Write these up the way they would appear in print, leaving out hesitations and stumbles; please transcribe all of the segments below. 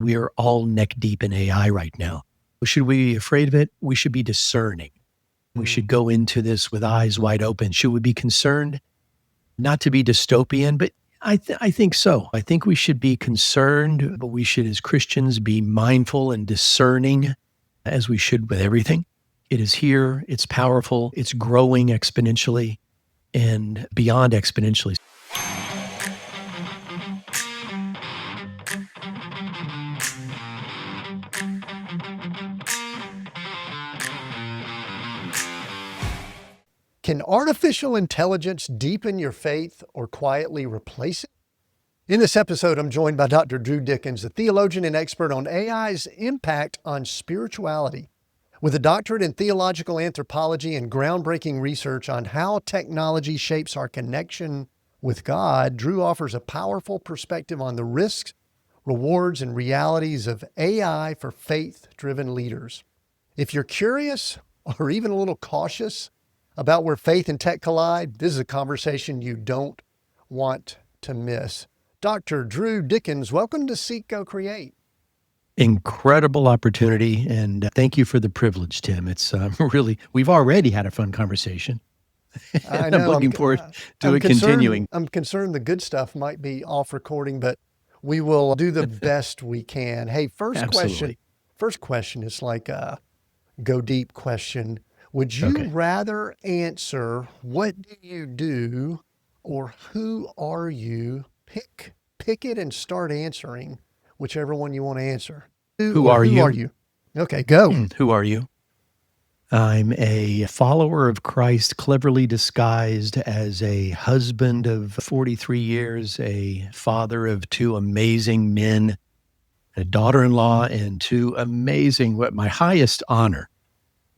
We are all neck deep in AI right now. Should we be afraid of it? We should be discerning. We should go into this with eyes wide open. Should we be concerned? Not to be dystopian, but I think so. I think we should be concerned, but we should, as Christians, be mindful and discerning, as we should with everything. It is here. It's powerful. It's growing exponentially and beyond exponentially. Can artificial intelligence deepen your faith or quietly replace it? In this episode, I'm joined by Dr. Drew Dickens, a theologian and expert on AI's impact on spirituality. With a doctorate in theological anthropology and groundbreaking research on how technology shapes our connection with God, Drew offers a powerful perspective on the risks, rewards, and realities of AI for faith-driven leaders. If you're curious or even a little cautious about where faith and tech collide, this is a conversation you don't want to miss. Dr. Drew Dickens, welcome to Seek, Go, Create. Incredible opportunity, and thank you for the privilege, Tim. It's really, we've already had a fun conversation. I know. I'm looking forward to it continuing. I'm concerned the good stuff might be off recording, but we will do the best we can. Hey, first question is like a go deep question. Would you rather answer, what do you do, or who are you? Pick it and start answering whichever one you want to answer. Who are you? Okay, go. Who are you? I'm a follower of Christ, cleverly disguised as a husband of 43 years, a father of two amazing men, a daughter-in-law, and two amazing, what my highest honor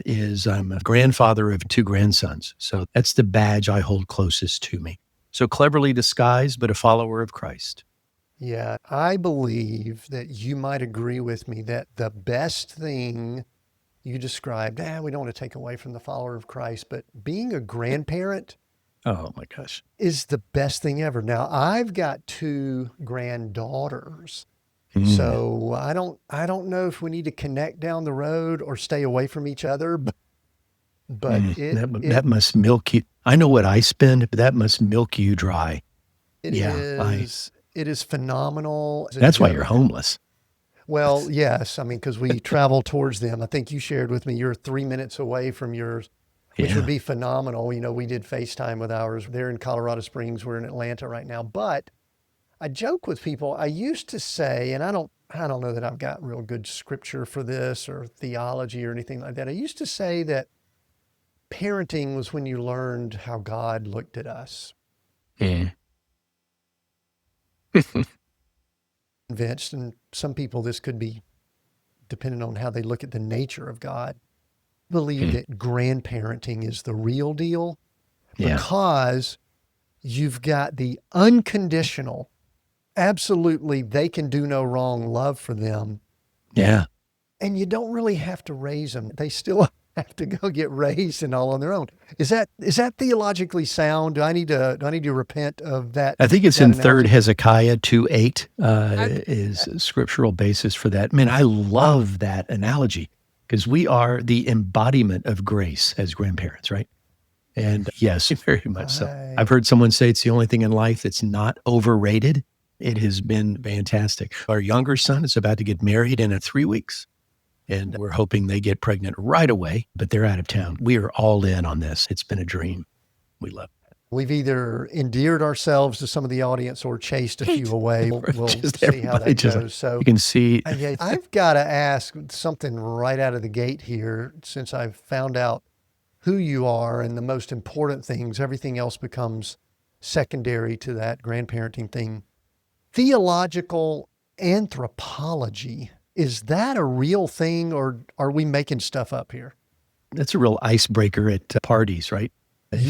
is I'm a grandfather of two grandsons. So that's the badge I hold closest to me. So cleverly disguised, but a follower of Christ. Yeah, I believe that you might agree with me that the best thing you described, we don't want to take away from the follower of Christ, but being a grandparent, oh my gosh, is the best thing ever. Now, I've got two granddaughters. So I don't know if we need to connect down the road or stay away from each other, but that must milk you. I know what I spend, but that must milk you dry. It is phenomenal. That's why you're homeless. Well, yes. I mean, because we travel towards them. I think you shared with me you're 3 minutes away from yours, which would be phenomenal. You know, we did FaceTime with ours. They're in Colorado Springs. We're in Atlanta right now. But I joke with people. I used to say, and I don't know that I've got real good scripture for this or theology or anything like that. I used to say that parenting was when you learned how God looked at us. Convinced, and some people this could be depending on how they look at the nature of God, believe that grandparenting is the real deal because you've got the unconditional, absolutely they can do no wrong love for them. Yeah. And you don't really have to raise them. They still have to go get raised and all on their own. Is that theologically sound? Do I need to repent of that? I think it's in 3 Hezekiah 2:8 is a scriptural basis for that. Man, I love that analogy because we are the embodiment of grace as grandparents, right? And yes, very much so. I've heard someone say it's the only thing in life that's not overrated. It has been fantastic. Our younger son is about to get married in 3 weeks. And we're hoping they get pregnant right away, but they're out of town. We are all in on this. It's been a dream. We love it. We've either endeared ourselves to some of the audience or chased a few away. We'll see how that goes. So you can see. I've got to ask something right out of the gate here, since I've found out who you are and the most important things. Everything else becomes secondary to that grandparenting thing. Theological anthropology. Is that a real thing, or are we making stuff up here? That's a real icebreaker at parties, right? Aren't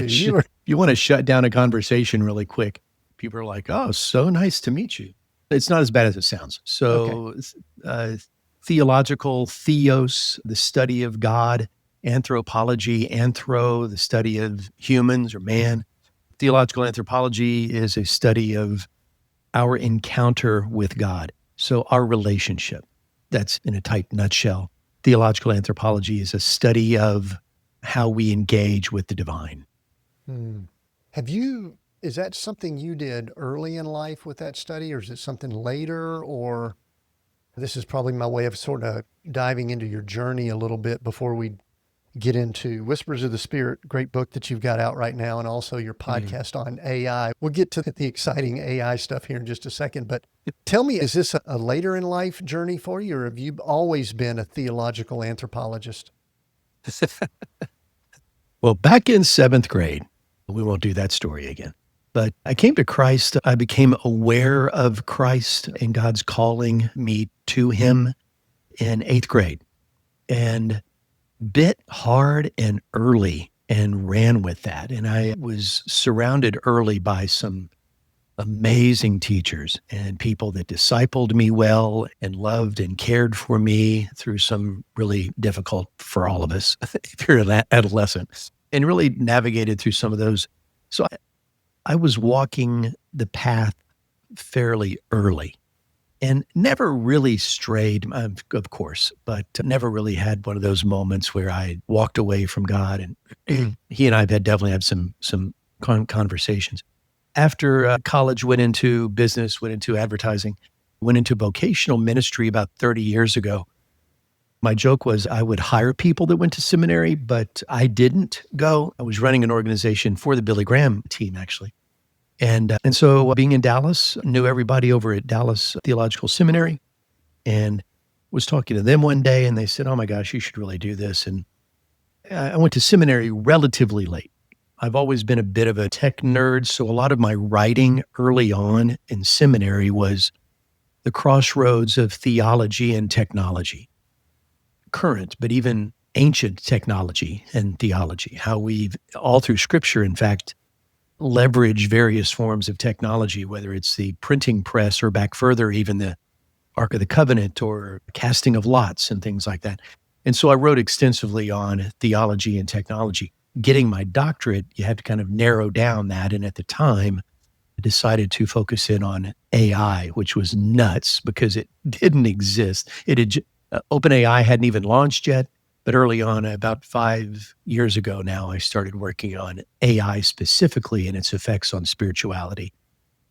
you? You want to shut down a conversation really quick. People are like, oh, so nice to meet you. It's not as bad as it sounds. So theological, theos, the study of God, anthropology, the study of humans or man. Theological anthropology is a study of our encounter with God. So our relationship, that's in a tight nutshell. Theological anthropology is a study of how we engage with the divine. Hmm. Is that something you did early in life with that study, or is it something later? Or this is probably my way of sort of diving into your journey a little bit before we get into Whispers of the Spirit, great book that you've got out right now, and also your podcast on AI. We'll get to the exciting AI stuff here in just a second, but tell me, is this a later in life journey for you, or have you always been a theological anthropologist? Well, back in seventh grade, we won't do that story again. But I came to Christ. I became aware of Christ and God's calling me to him in eighth grade and bit hard and early and ran with that. And I was surrounded early by some amazing teachers and people that discipled me well and loved and cared for me through some really difficult, for all of us, if you're an adolescent, and really navigated through some of those. So I was walking the path fairly early and never really strayed, of course, but never really had one of those moments where I walked away from God. And he and I have definitely had some conversations. After college, went into business, went into advertising, went into vocational ministry about 30 years ago. My joke was I would hire people that went to seminary, but I didn't go. I was running an organization for the Billy Graham team, actually. And so being in Dallas, knew everybody over at Dallas Theological Seminary and was talking to them one day, and they said, "Oh my gosh, you should really do this." And I went to seminary relatively late. I've always been a bit of a tech nerd, so a lot of my writing early on in seminary was the crossroads of theology and technology, current, but even ancient technology and theology, how we've all through scripture, in fact, leverage various forms of technology, whether it's the printing press or back further, even the Ark of the Covenant or casting of lots and things like that. And so I wrote extensively on theology and technology. Getting my doctorate, you had to kind of narrow down that. And at the time, I decided to focus in on AI, which was nuts because it didn't exist. OpenAI hadn't even launched yet. But early on, about 5 years ago now, I started working on AI specifically and its effects on spirituality.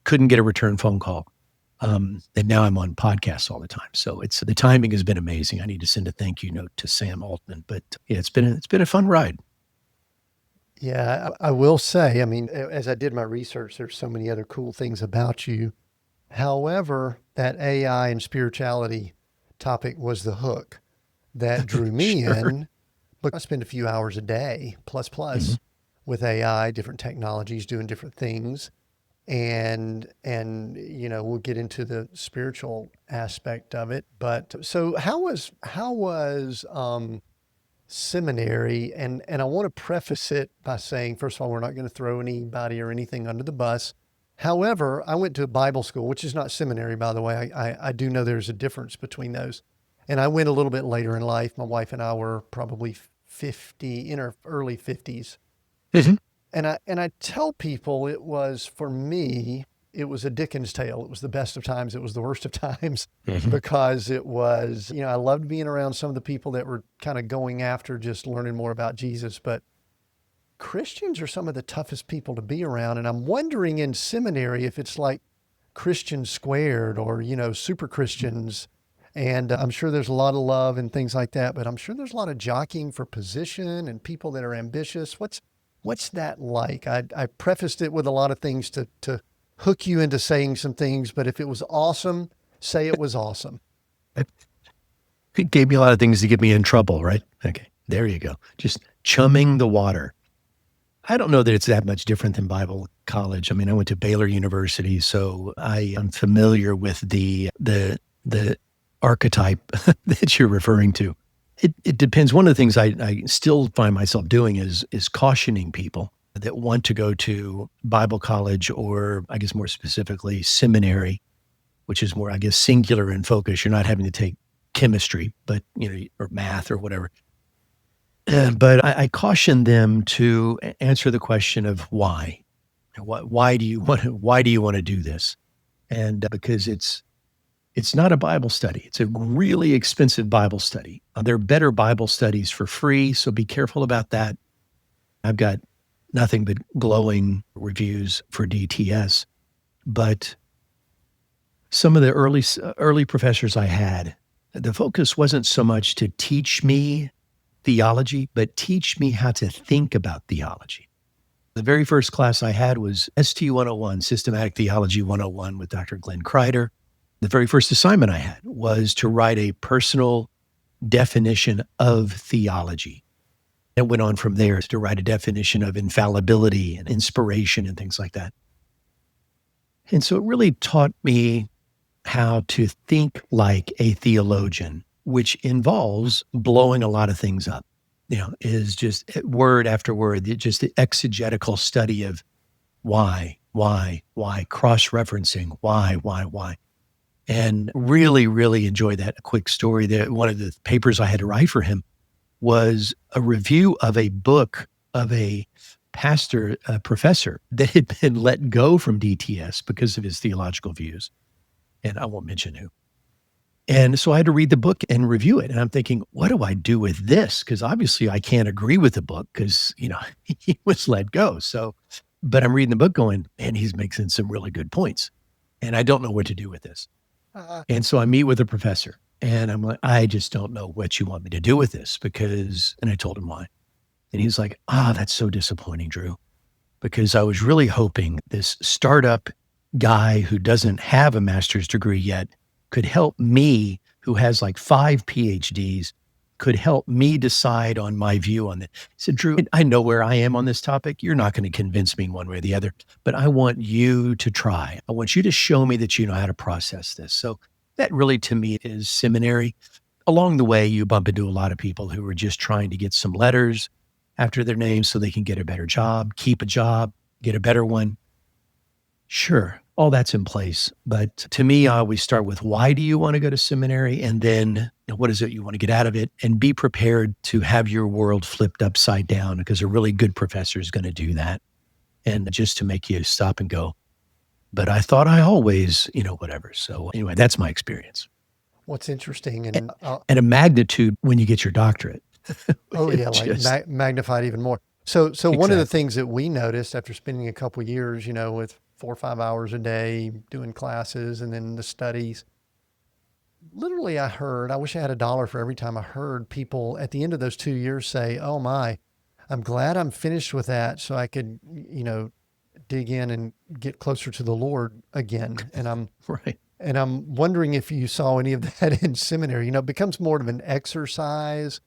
Couldn't get a return phone call. And now I'm on podcasts all the time. So the timing has been amazing. I need to send a thank you note to Sam Altman. But yeah, it's been a fun ride. Yeah, I will say, I mean, as I did my research, there's so many other cool things about you. However, that AI and spirituality topic was the hook that drew me Sure. in. But I spend a few hours a day, plus, with AI, different technologies, doing different things. And we'll get into the spiritual aspect of it. But so how was seminary? And I want to preface it by saying, first of all, we're not going to throw anybody or anything under the bus. However, I went to a Bible school, which is not seminary, by the way. I do know there's a difference between those. And I went a little bit later in life. My wife and I were probably 50, in our early 50s. Mhm. And I tell people for me, it was a Dickens tale. It was the best of times. It was the worst of times because it was, I loved being around some of the people that were kind of going after just learning more about Jesus. But Christians are some of the toughest people to be around. And I'm wondering in seminary if it's like Christians squared or, super Christians. And I'm sure there's a lot of love and things like that, but I'm sure there's a lot of jockeying for position and people that are ambitious. What's that like? I prefaced it with a lot of things to hook you into saying some things, but if it was awesome, say it was awesome. It gave me a lot of things to get me in trouble, right? Okay, there you go. Just chumming the water. I don't know that it's that much different than Bible college. I mean, I went to Baylor University, so I am familiar with the archetype that you're referring to. It depends. One of the things I still find myself doing is cautioning people that want to go to Bible college or I guess more specifically seminary, which is more, I guess, singular in focus. You're not having to take chemistry, but or math or whatever. But I caution them to answer the question of why. Why do you want to do this? And because It's not a Bible study. It's a really expensive Bible study. There are better Bible studies for free, so be careful about that. I've got nothing but glowing reviews for DTS, but some of the early professors I had, the focus wasn't so much to teach me theology, but teach me how to think about theology. The very first class I had was ST 101, Systematic Theology 101 with Dr. Glenn Kreider. The very first assignment I had was to write a personal definition of theology. It went on from there to write a definition of infallibility and inspiration and things like that. And so it really taught me how to think like a theologian, which involves blowing a lot of things up. Is just word after word, just the exegetical study of why, cross-referencing, why. And really, really enjoyed that. A quick story there. One of the papers I had to write for him was a review of a book of a pastor, a professor that had been let go from DTS because of his theological views. And I won't mention who. And so I had to read the book and review it. And I'm thinking, what do I do with this? Because obviously I can't agree with the book because, he was let go. So, but I'm reading the book going, man, he's making some really good points. And I don't know what to do with this. And so I meet with the professor and I'm like, I just don't know what you want me to do with this and I told him why. And he's like, that's so disappointing, Drew, because I was really hoping this startup guy who doesn't have a master's degree yet could help me, who has like 5 PhDs, could help me decide on my view on it. He said, Drew, I know where I am on this topic. You're not going to convince me one way or the other, but I want you to try. I want you to show me that you know how to process this. So that really to me is seminary. Along the way, you bump into a lot of people who are just trying to get some letters after their names so they can get a better job, keep a job, get a better one. Sure, all that's in place. But to me, I always start with why do you want to go to seminary? And then what is it you want to get out of it? And be prepared to have your world flipped upside down because a really good professor is going to do that. And just to make you stop and go, but I thought I always, whatever. So anyway, that's my experience. What's interesting and a magnitude when you get your doctorate. Oh yeah, like magnified even more. So exactly. One of the things that we noticed after spending a couple of years, with 4 or 5 hours a day doing classes and then the studies, literally I wish I had $1 for every time I heard people at the end of those 2 years say, oh my, I'm glad I'm finished with that so I could, dig in and get closer to the Lord again. And I'm right. And I'm wondering if you saw any of that in seminary. It becomes more of an exercise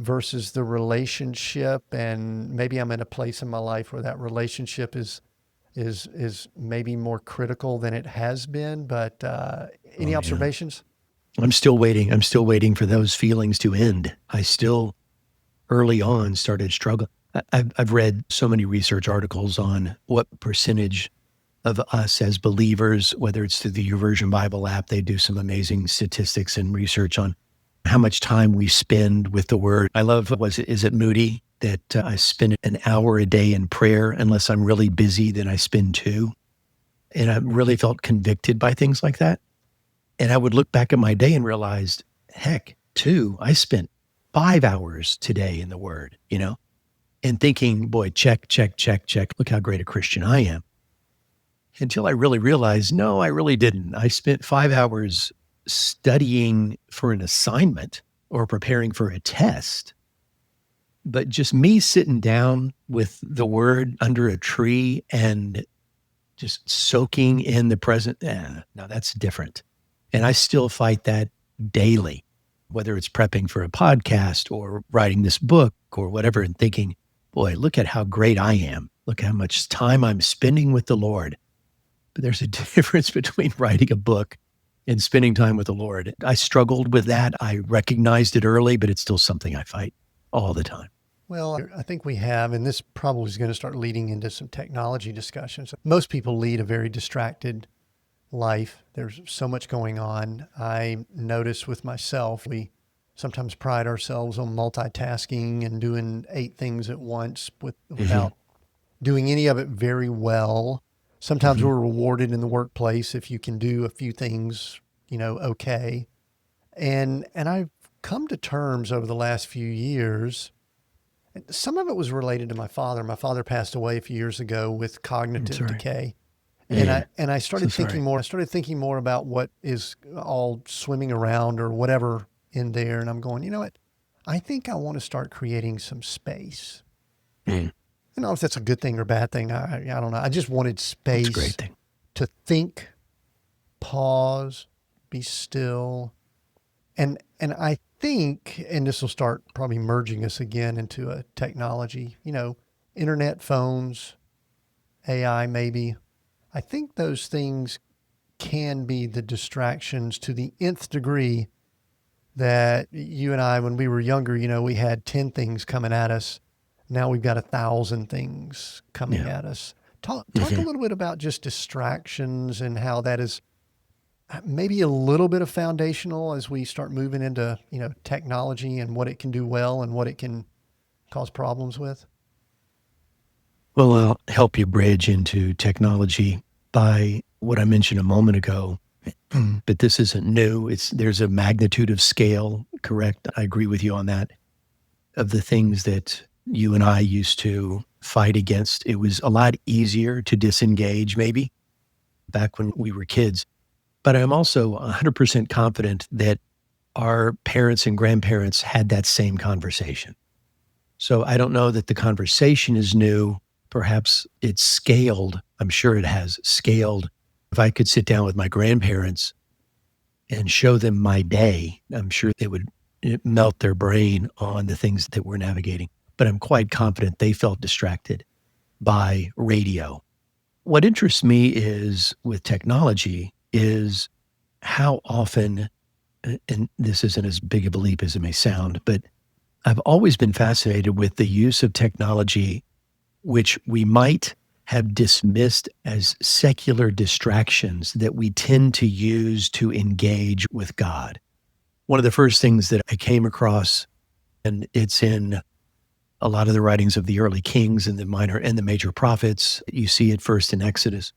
versus the relationship. And maybe I'm in a place in my life where that relationship is maybe more critical than it has been. But any observations? I'm still waiting. I'm still waiting for those feelings to end. I still early on started struggling. I've read so many research articles on what percentage of us as believers, whether it's through the YouVersion Bible app, they do some amazing statistics and research on how much time we spend with the Word. I love, is it Moody, that I spend an hour a day in prayer. Unless I'm really busy, then I spend 2. And I really felt convicted by things like that. And I would look back at my day and realized, heck, 2, I spent 5 hours today in the Word, and thinking, boy, check. Look how great a Christian I am. Until I really realized, no, I really didn't. I spent 5 hours studying for an assignment or preparing for a test. But just me sitting down with the Word under a tree and just soaking in the present, now that's different. And I still fight that daily, whether it's prepping for a podcast or writing this book or whatever, and thinking, boy, look at how great I am. Look how much time I'm spending with the Lord. But there's a difference between writing a book and spending time with the Lord. I struggled with that. I recognized it early, but it's still something I fight all the time. Well, I think we have, and this probably is going to start leading into some technology discussions. Most people lead a very distracted life. There's so much going on. I notice with myself, we sometimes pride ourselves on multitasking and doing 8 things at once without doing any of it very well. Sometimes we're rewarded in the workplace if you can do a few things okay. And I've come to terms over the last few years. Some of it was related to my father. My father passed away a few years ago with I'm cognitive sorry. decay. And Yeah. I So started thinking sorry. more. I started thinking more about what is all swimming around or whatever in there. And I'm going, you know what? I think I want to start creating some space. Mm, If that's a good thing or bad thing, I don't know. I just wanted that's a great space thing. to think, pause, be still. And I think, and this will start probably merging us again into a technology, internet, phones, AI maybe. I think those things can be the distractions to the nth degree that you and I, when we were younger, we had 10 things coming at us. Now we've got 1,000 things coming Yeah. at us. Talk a Mhm. little bit about just distractions and how that is maybe a little bit of foundational as we start moving into, technology and what it can do well and what it can cause problems with. Well, I'll help you bridge into technology by what I mentioned a moment ago. But this isn't new. There's a magnitude of scale, correct? I agree with you on that. Of the things that you and I used to fight against, it was a lot easier to disengage maybe back when we were kids. But I'm also 100% confident that our parents and grandparents had that same conversation. So I don't know that the conversation is new. Perhaps it's scaled. I'm sure it has scaled. If I could sit down with my grandparents and show them my day, I'm sure they would melt their brain on the things that we're navigating. But I'm quite confident they felt distracted by radio. What interests me is with technology is how often, and this isn't as big of a leap as it may sound, but I've always been fascinated with the use of technology, which we might have dismissed as secular distractions that we tend to use to engage with God. One of the first things that I came across, and it's in a lot of the writings of the early kings and the minor and the major prophets, you see it first in Exodus,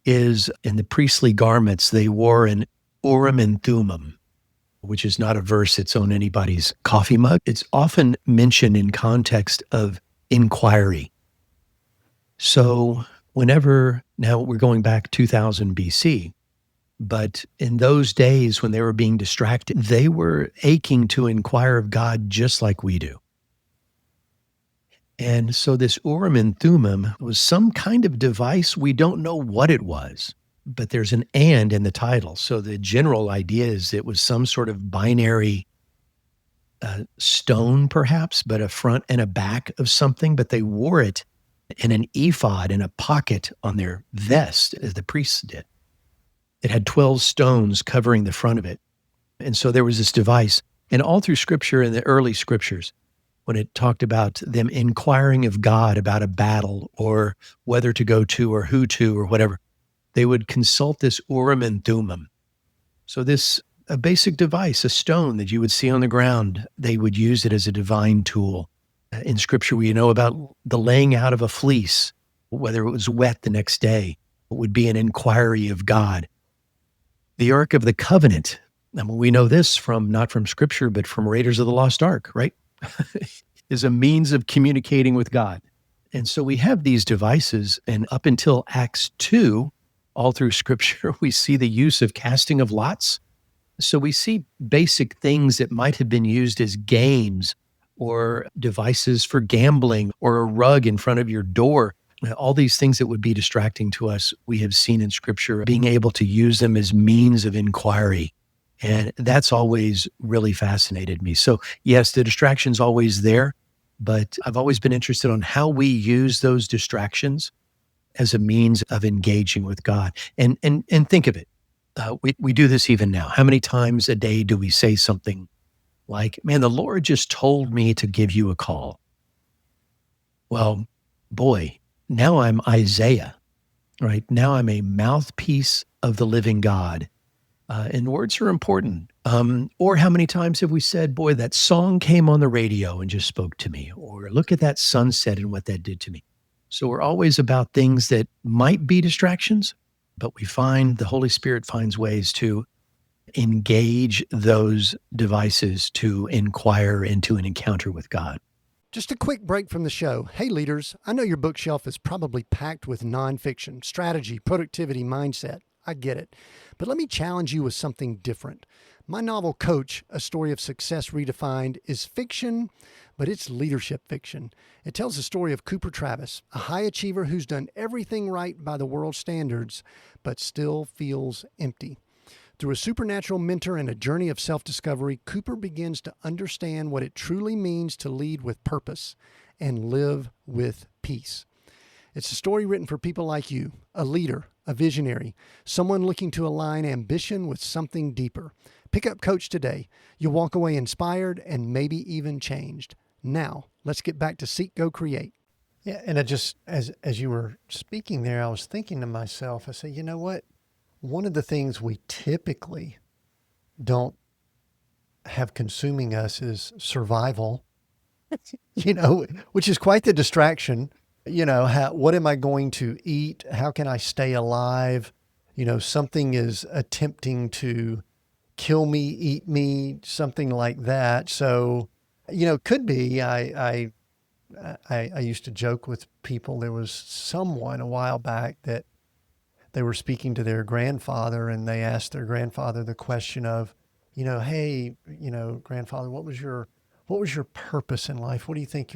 is in the priestly garments they wore an Urim and Thummim, which is not a verse that's on anybody's coffee mug. It's often mentioned in context of inquiry. So now we're going back 2000 BC, but in those days when they were being distracted, they were aching to inquire of God just like we do. And so this Urim and Thummim was some kind of device. We don't know what it was, but there's an "and" in the title. So the general idea is it was some sort of binary stone, perhaps, but a front and a back of something. But they wore it in an ephod in a pocket on their vest, as the priests did. It had 12 stones covering the front of it. And so there was this device. And all through scripture, in the early scriptures, when it talked about them inquiring of God about a battle or whether to go to or who to or whatever, they would consult this Urim and Thummim. So this a basic device, a stone that you would see on the ground, they would use it as a divine tool. In scripture, we know about the laying out of a fleece, whether it was wet the next day, it would be an inquiry of God. The Ark of the Covenant, I mean, we know this from not from scripture, but from Raiders of the Lost Ark, right? Is a means of communicating with God. And so we have these devices, and up until Acts 2, all through scripture, we see the use of casting of lots. So we see basic things that might have been used as games or devices for gambling or a rug in front of your door. All these things that would be distracting to us, we have seen in scripture, being able to use them as means of inquiry. And that's always really fascinated me. So yes, the distraction's always there, but I've always been interested on how we use those distractions as a means of engaging with God. And think of it. We do this even now. How many times a day do we say something like, man, the Lord just told me to give you a call? Well, boy, now I'm Isaiah, right? Now I'm a mouthpiece of the living God. And words are important. Or how many times have we said, boy, that song came on the radio and just spoke to me? Or look at that sunset and what that did to me. So we're always about things that might be distractions, but we find the Holy Spirit finds ways to engage those devices to inquire into an encounter with God. Just a quick break from the show. Hey, leaders, I know your bookshelf is probably packed with nonfiction, strategy, productivity, mindset. I get it. But let me challenge you with something different. My novel, Coach, A Story of Success Redefined, is fiction, but it's leadership fiction. It tells the story of Cooper Travis, a high achiever who's done everything right by the world's standards, but still feels empty. Through a supernatural mentor and a journey of self-discovery, Cooper begins to understand what it truly means to lead with purpose and live with peace. It's a story written for people like you, a leader, a visionary, someone looking to align ambition with something deeper. Pick up Coach today. You'll walk away inspired and maybe even changed. Now, let's get back to Seek, Go, Create. Yeah, and I just, as you were speaking there, I was thinking to myself, I said, you know what? One of the things we typically don't have consuming us is survival, which is quite the distraction. What am I going to eat? How can I stay alive? Something is attempting to kill me, eat me, something like that. So, could be, I used to joke with people. There was someone a while back that they were speaking to their grandfather, and they asked their grandfather the question of, hey, grandfather, what was your purpose in life? What do you think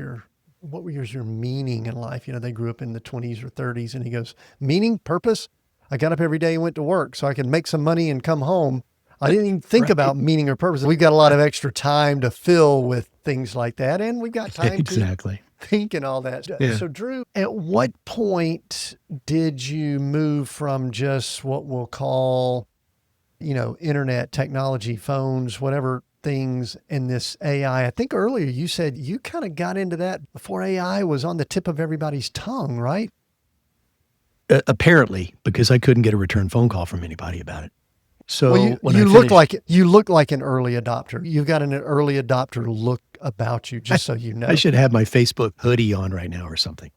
what was your meaning in life? They grew up in the 20s or 30s, and he goes, meaning, purpose? I got up every day and went to work so I could make some money and come home. I didn't even think about meaning or purpose. We've got a lot of extra time to fill with things like that, and we've got time to think and all that. Yeah. So Drew, at what point did you move from just what we'll call, internet technology, phones, whatever things, in this AI? I think earlier you said you kind of got into that before AI was on the tip of everybody's tongue, right? Apparently, because I couldn't get a return phone call from anybody about it. So you look like an early adopter. You've got an early adopter look about you, just so you know. I should have my Facebook hoodie on right now or something.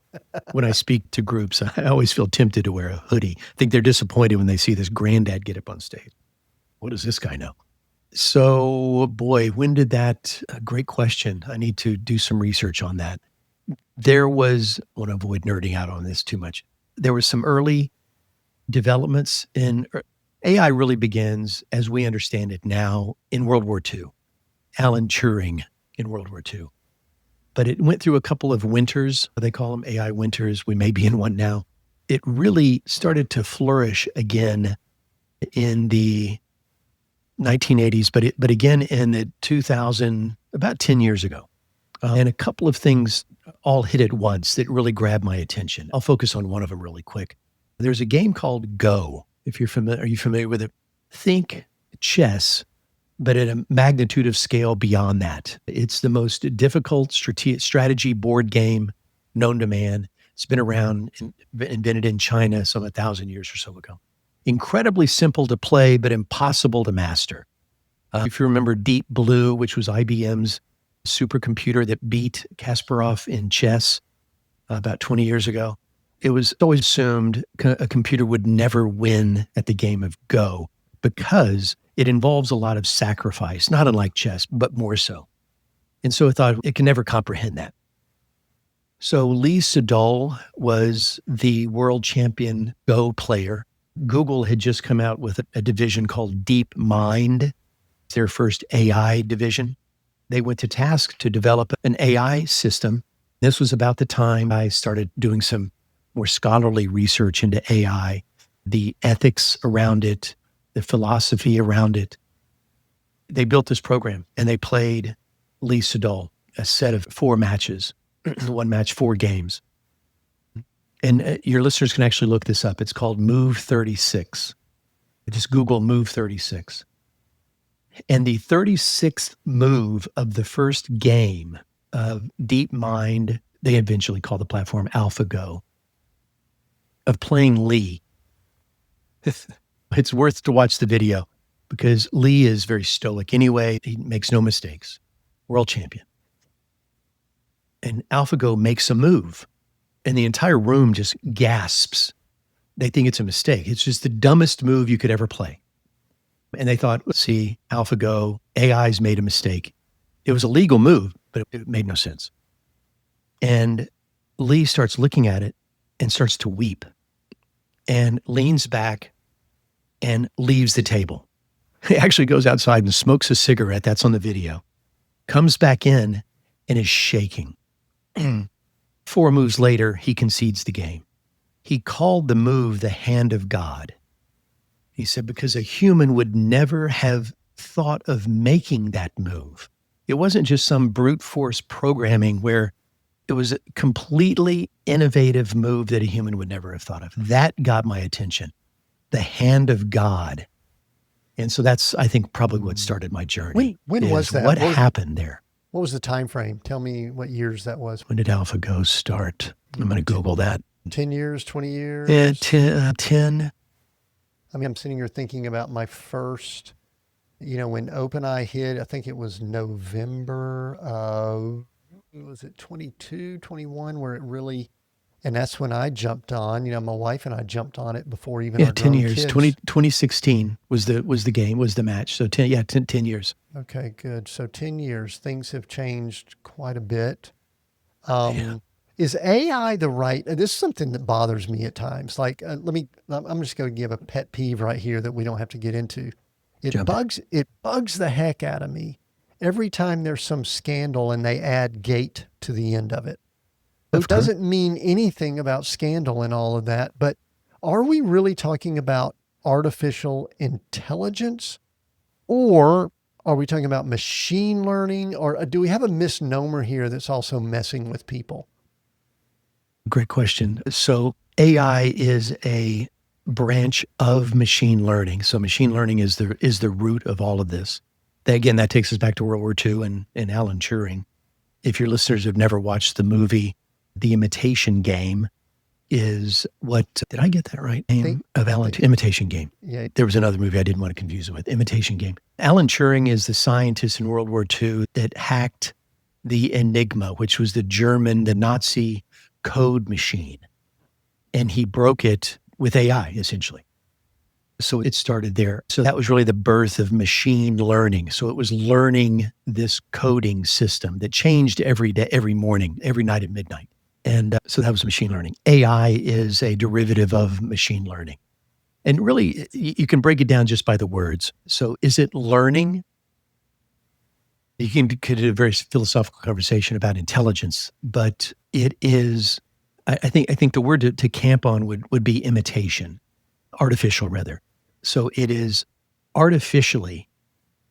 When I speak to groups, I always feel tempted to wear a hoodie. I think they're disappointed when they see this granddad get up on stage. What does this guy know? So, boy, when did that? Great question. I need to do some research on that. There was, I want to avoid nerding out on this too much. There was some early developments in AI. Really begins, as we understand it now, in World War II. Alan Turing in World War II. But it went through a couple of winters. They call them AI winters. We may be in one now. It really started to flourish again in the 1980s, but again in the 2000, about 10 years ago. And a couple of things all hit at once that really grabbed my attention. I'll focus on one of them really quick. There's a game called Go. If you're familiar, are you familiar with it? Think chess, but at a magnitude of scale beyond that. It's the most difficult strategy board game known to man. It's been around, invented in China some 1,000 years or so ago. Incredibly simple to play, but impossible to master. If you remember Deep Blue, which was IBM's supercomputer that beat Kasparov in chess about 20 years ago, it was always assumed a computer would never win at the game of Go because it involves a lot of sacrifice, not unlike chess, but more so. And so I thought it can never comprehend that. So Lee Sedol was the world champion Go player. Google had just come out with a division called DeepMind, their first AI division. They went to task to develop an AI system. This was about the time I started doing some more scholarly research into AI, the ethics around it, the philosophy around it. They built this program and they played Lee Sedol a set of 4 matches, one match, 4 games. And your listeners can actually look this up. It's called Move 36. Just Google Move 36. And the 36th move of the first game of DeepMind, they eventually call the platform AlphaGo, of playing Lee. It's worth to watch the video because Lee is very stoic anyway. He makes no mistakes. World champion. And AlphaGo makes a move and the entire room just gasps. They think it's a mistake. It's just the dumbest move you could ever play. And they thought, let's see, AlphaGo, AI's made a mistake. It was a legal move, but it made no sense. And Lee starts looking at it and starts to weep and leans back and leaves the table. He actually goes outside and smokes a cigarette. That's on the video. Comes back in and is shaking. 4 moves later, he concedes the game. He called the move the hand of God. He said, because a human would never have thought of making that move. It wasn't just some brute force programming where it was a completely innovative move that a human would never have thought of. That got my attention. The hand of God. And so that's, I think, probably what started my journey. When was that? What happened there? What was the time frame? Tell me what years that was. When did AlphaGo start? I'm going to Google that. 10 years, 20 years? Yeah, 10. I mean, I'm sitting here thinking about my first, when OpenAI hit, I think it was November of, was it 22, 21, where it really, and that's when I jumped on, my wife and I jumped on it before even our 10 grown years. kids. 2016 was the game, was the match. So 10 years. Okay, good. So 10 years, things have changed quite a bit. Is AI the right, this is something that bothers me at times. Like, I'm just going to give a pet peeve right here that we don't have to get into. It bugs the heck out of me every time there's some scandal and they add gate to the end of it. It doesn't mean anything about scandal and all of that, but are we really talking about artificial intelligence, or are we talking about machine learning, or do we have a misnomer here that's also messing with people? Great question. So AI is a branch of machine learning. So machine learning is the root of all of this. That takes us back to World War II and Alan Turing. If your listeners have never watched the movie, The Imitation Game is what, did I get that right? Imitation Game. Yeah. There was another movie I didn't want to confuse it with, Imitation Game. Alan Turing is the scientist in World War II that hacked the Enigma, which was the Nazi code machine. And he broke it with AI, essentially. So it started there. So that was really the birth of machine learning. So it was learning this coding system that changed every day, every morning, every night at midnight. And so that was machine learning. AI is a derivative of machine learning. And really, you can break it down just by the words. So is it learning? You could do a very philosophical conversation about intelligence, but it is, I think the word to camp on would be imitation, artificial rather. So it is artificially,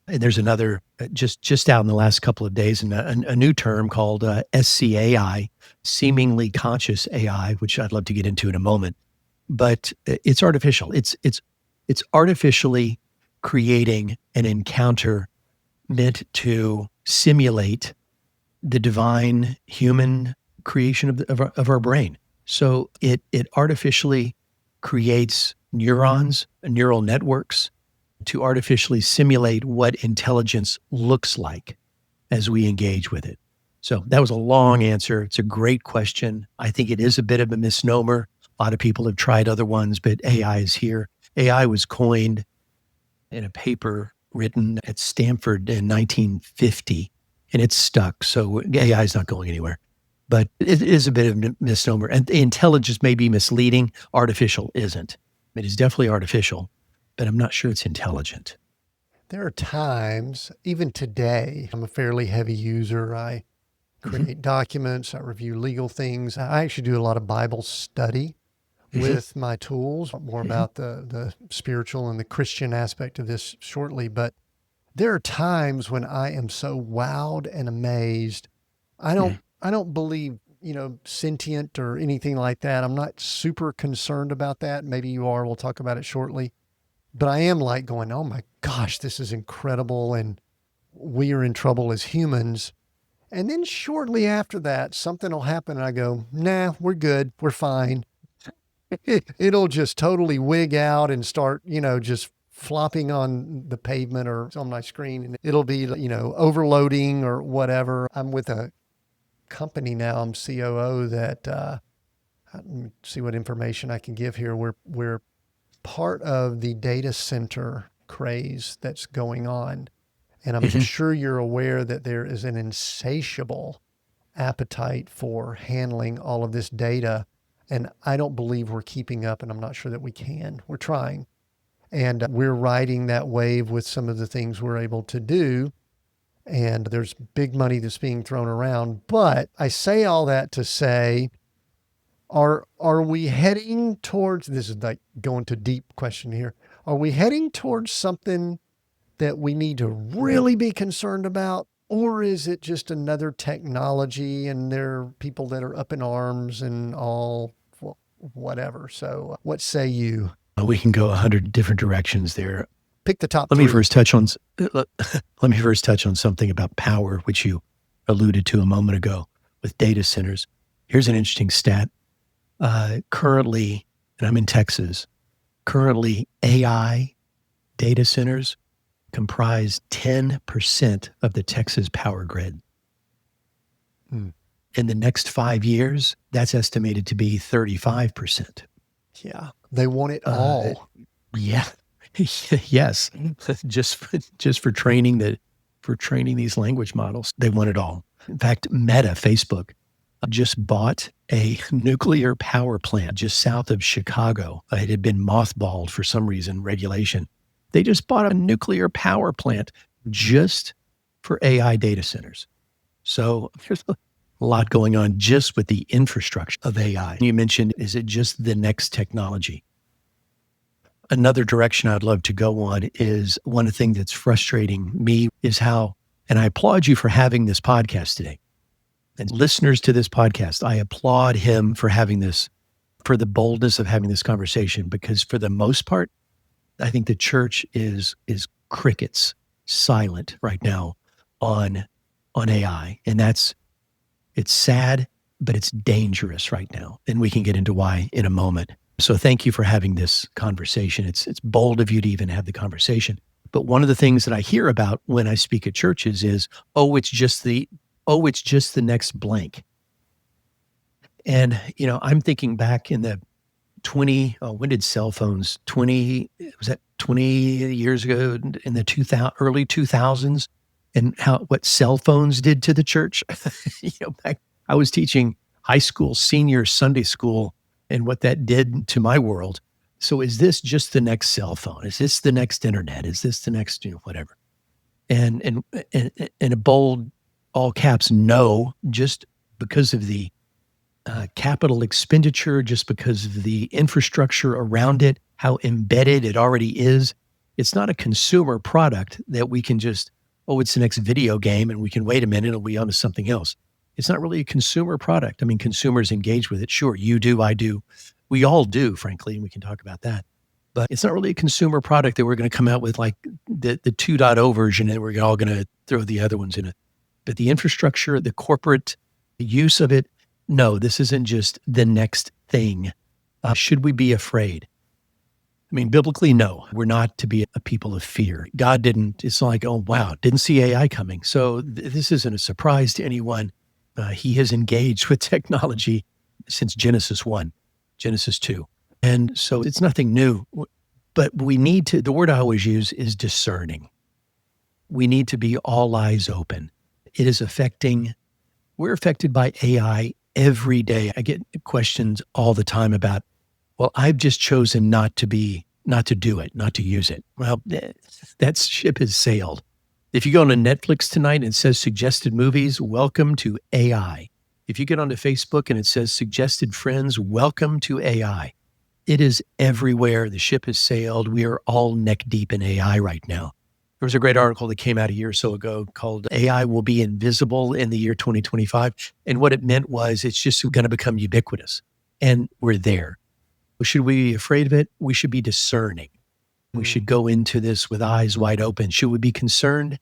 and there's another just out in the last couple of days, and a new term called SCAI, seemingly conscious AI, which I'd love to get into in a moment. But it's artificial. It's artificially creating an encounter meant to simulate the divine human creation of our brain. So it artificially creates neurons, neural networks, to artificially simulate what intelligence looks like as we engage with it. So that was a long answer. It's a great question. I think it is a bit of a misnomer. A lot of people have tried other ones, but AI is here. AI was coined in a paper written at Stanford in 1950, and it's stuck. So AI is not going anywhere. But it is a bit of a misnomer. And intelligence may be misleading. Artificial isn't. It is definitely artificial, but I'm not sure it's intelligent. There are times, even today, I'm a fairly heavy user. I create documents, I review legal things. I actually do a lot of Bible study with my tools, more about the spiritual and the Christian aspect of this shortly. But there are times when I am so wowed and amazed. I don't believe, sentient or anything like that. I'm not super concerned about that. Maybe you are. We'll talk about it shortly. But I am like going, oh my gosh, this is incredible. And we are in trouble as humans. And then shortly after that, something will happen. And I go, nah, we're good. We're fine. It'll just totally wig out and start, just flopping on the pavement or on my screen. And it'll be, overloading or whatever. I'm with a company now. I'm COO that, let me see what information I can give here. We're part of the data center craze that's going on. And I'm sure you're aware that there is an insatiable appetite for handling all of this data. And I don't believe we're keeping up, and I'm not sure that we can. We're trying. And we're riding that wave with some of the things we're able to do. And there's big money that's being thrown around. But I say all that to say, are we heading towards, this is like going to deep question here, are we heading towards something that we need to really be concerned about? Or is it just another technology and there are people that are up in arms and all whatever? So what say you? We can go 100 different directions there. Pick the top Let three. me first touch on something about power, which you alluded to a moment ago with data centers. Here's an interesting stat. Currently, and I'm in Texas, currently AI data centers comprise 10% of the Texas power grid. In the next 5 years, that's estimated to be 35%. Yeah, they want it all. Yeah. Yes. just for training these language models, they want it all. In fact, Meta, Facebook, just bought a nuclear power plant just south of Chicago. It had been mothballed for some reason, regulation. They just bought a nuclear power plant just for AI data centers. So there's a lot going on just with the infrastructure of AI. You mentioned, is it just the next technology? Another direction I'd love to go on is one thing that's frustrating me is how, and I applaud you for having this podcast today. And listeners to this podcast, I applaud him for for the boldness of having this conversation, because for the most part, I think the church is crickets, silent right now on AI. And it's sad, but it's dangerous right now. And we can get into why in a moment. So thank you for having this conversation. It's bold of you to even have the conversation. But one of the things that I hear about when I speak at churches is, it's just the next blank. And, I'm thinking back in the when did cell phones, 20 years ago in the early 2000s, and what cell phones did to the church? Back, I was teaching high school, senior Sunday school, and what that did to my world. So is this just the next cell phone? Is this the next internet? Is this the next, whatever? And a bold, all caps, no, just because of the capital expenditure, just because of the infrastructure around it, how embedded it already is. It's not a consumer product that we can just, it's the next video game and we can wait a minute and we on to something else. It's not really a consumer product. I mean, consumers engage with it. Sure, you do, I do. We all do, frankly, and we can talk about that. But it's not really a consumer product that we're going to come out with like the 2.0 version and we're all going to throw the other ones in it. But the infrastructure, the corporate use of it, no, this isn't just the next thing. Should we be afraid? I mean, biblically, no, we're not to be a people of fear. God didn't, it's like, oh, wow, didn't see AI coming. So this isn't a surprise to anyone. He has engaged with technology since Genesis 1, Genesis 2. And so it's nothing new. But we need to, the word I always use is discerning. We need to be all eyes open. It is we're affected by AI every day. I get questions all the time about, well, I've just chosen not to do it, not to use it. Well, that ship has sailed. If you go on to Netflix tonight and it says suggested movies, welcome to AI. If you get onto Facebook and it says suggested friends, welcome to AI. It is everywhere. The ship has sailed. We are all neck deep in AI right now. There was a great article that came out a year or so ago called AI Will Be Invisible in the Year 2025. And what it meant was it's just going to become ubiquitous. And we're there. Should we be afraid of it? We should be discerning. We should go into this with eyes wide open. Should we be concerned?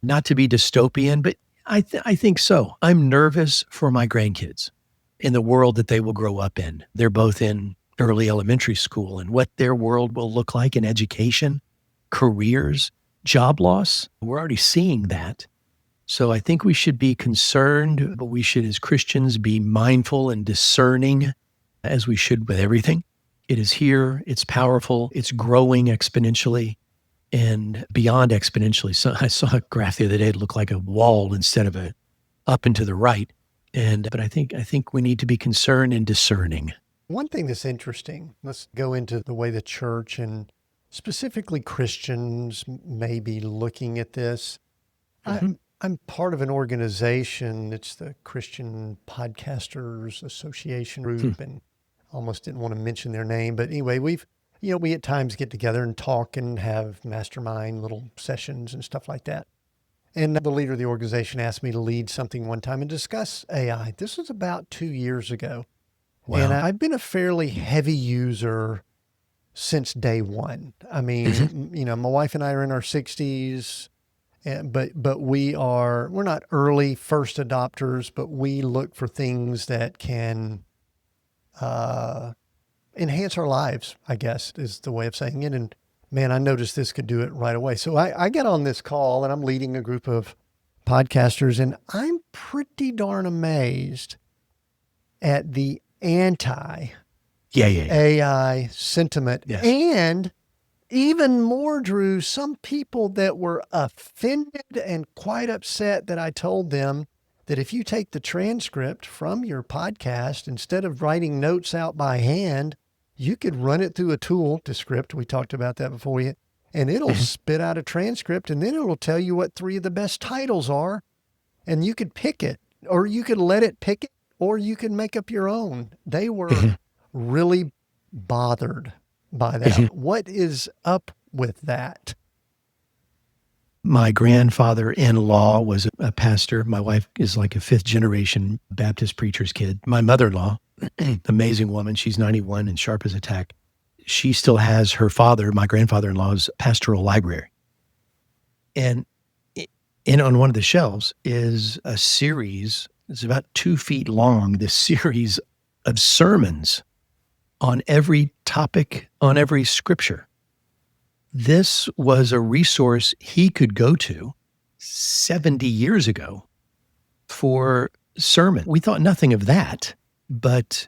Not to be dystopian, but I think so. I'm nervous for my grandkids in the world that they will grow up in. They're both in early elementary school and what their world will look like in education, careers, job loss. We're already seeing that. So I think we should be concerned, but we should, as Christians, be mindful and discerning as we should with everything. It is here. It's powerful. It's growing exponentially. and beyond exponentially. So I saw a graph the other day that looked like a wall instead of a up and to the right. But I think we need to be concerned and discerning. One thing that's interesting, let's go into the way the church and specifically Christians may be looking at this. Mm-hmm. I'm part of an organization. It's the Christian Podcasters Association group, and almost didn't want to mention their name. But anyway, we at times get together and talk and have mastermind little sessions and stuff like that. And the leader of the organization asked me to lead something one time and discuss AI. This was about 2 years ago. Wow. And I've been a fairly heavy user since day one. I mean, my wife and I are in our 60s, but we're not early first adopters, but we look for things that can enhance our lives, I guess is the way of saying it. And man, I noticed this could do it right away. So I get on this call and I'm leading a group of podcasters, and I'm pretty darn amazed at the anti AI sentiment. Yes. And even more, Drew, some people that were offended and quite upset that I told them that if you take the transcript from your podcast, instead of writing notes out by hand, you could run it through a tool, Descript. We talked about that before, and it'll spit out a transcript, and then it'll tell you what 3 of the best titles are, and you could pick it, or you could let it pick it, or you can make up your own. They were really bothered by that. What is up with that? My grandfather-in-law was a pastor. My wife is like a 5th-generation Baptist preacher's kid. My mother-in-law, amazing woman. She's 91 and sharp as a tack. She still has her father, my grandfather-in-law's pastoral library. And on one of the shelves is a series. It's about 2 feet long, this series of sermons on every topic, on every scripture. This was a resource he could go to 70 years ago for sermon. We thought nothing of that, but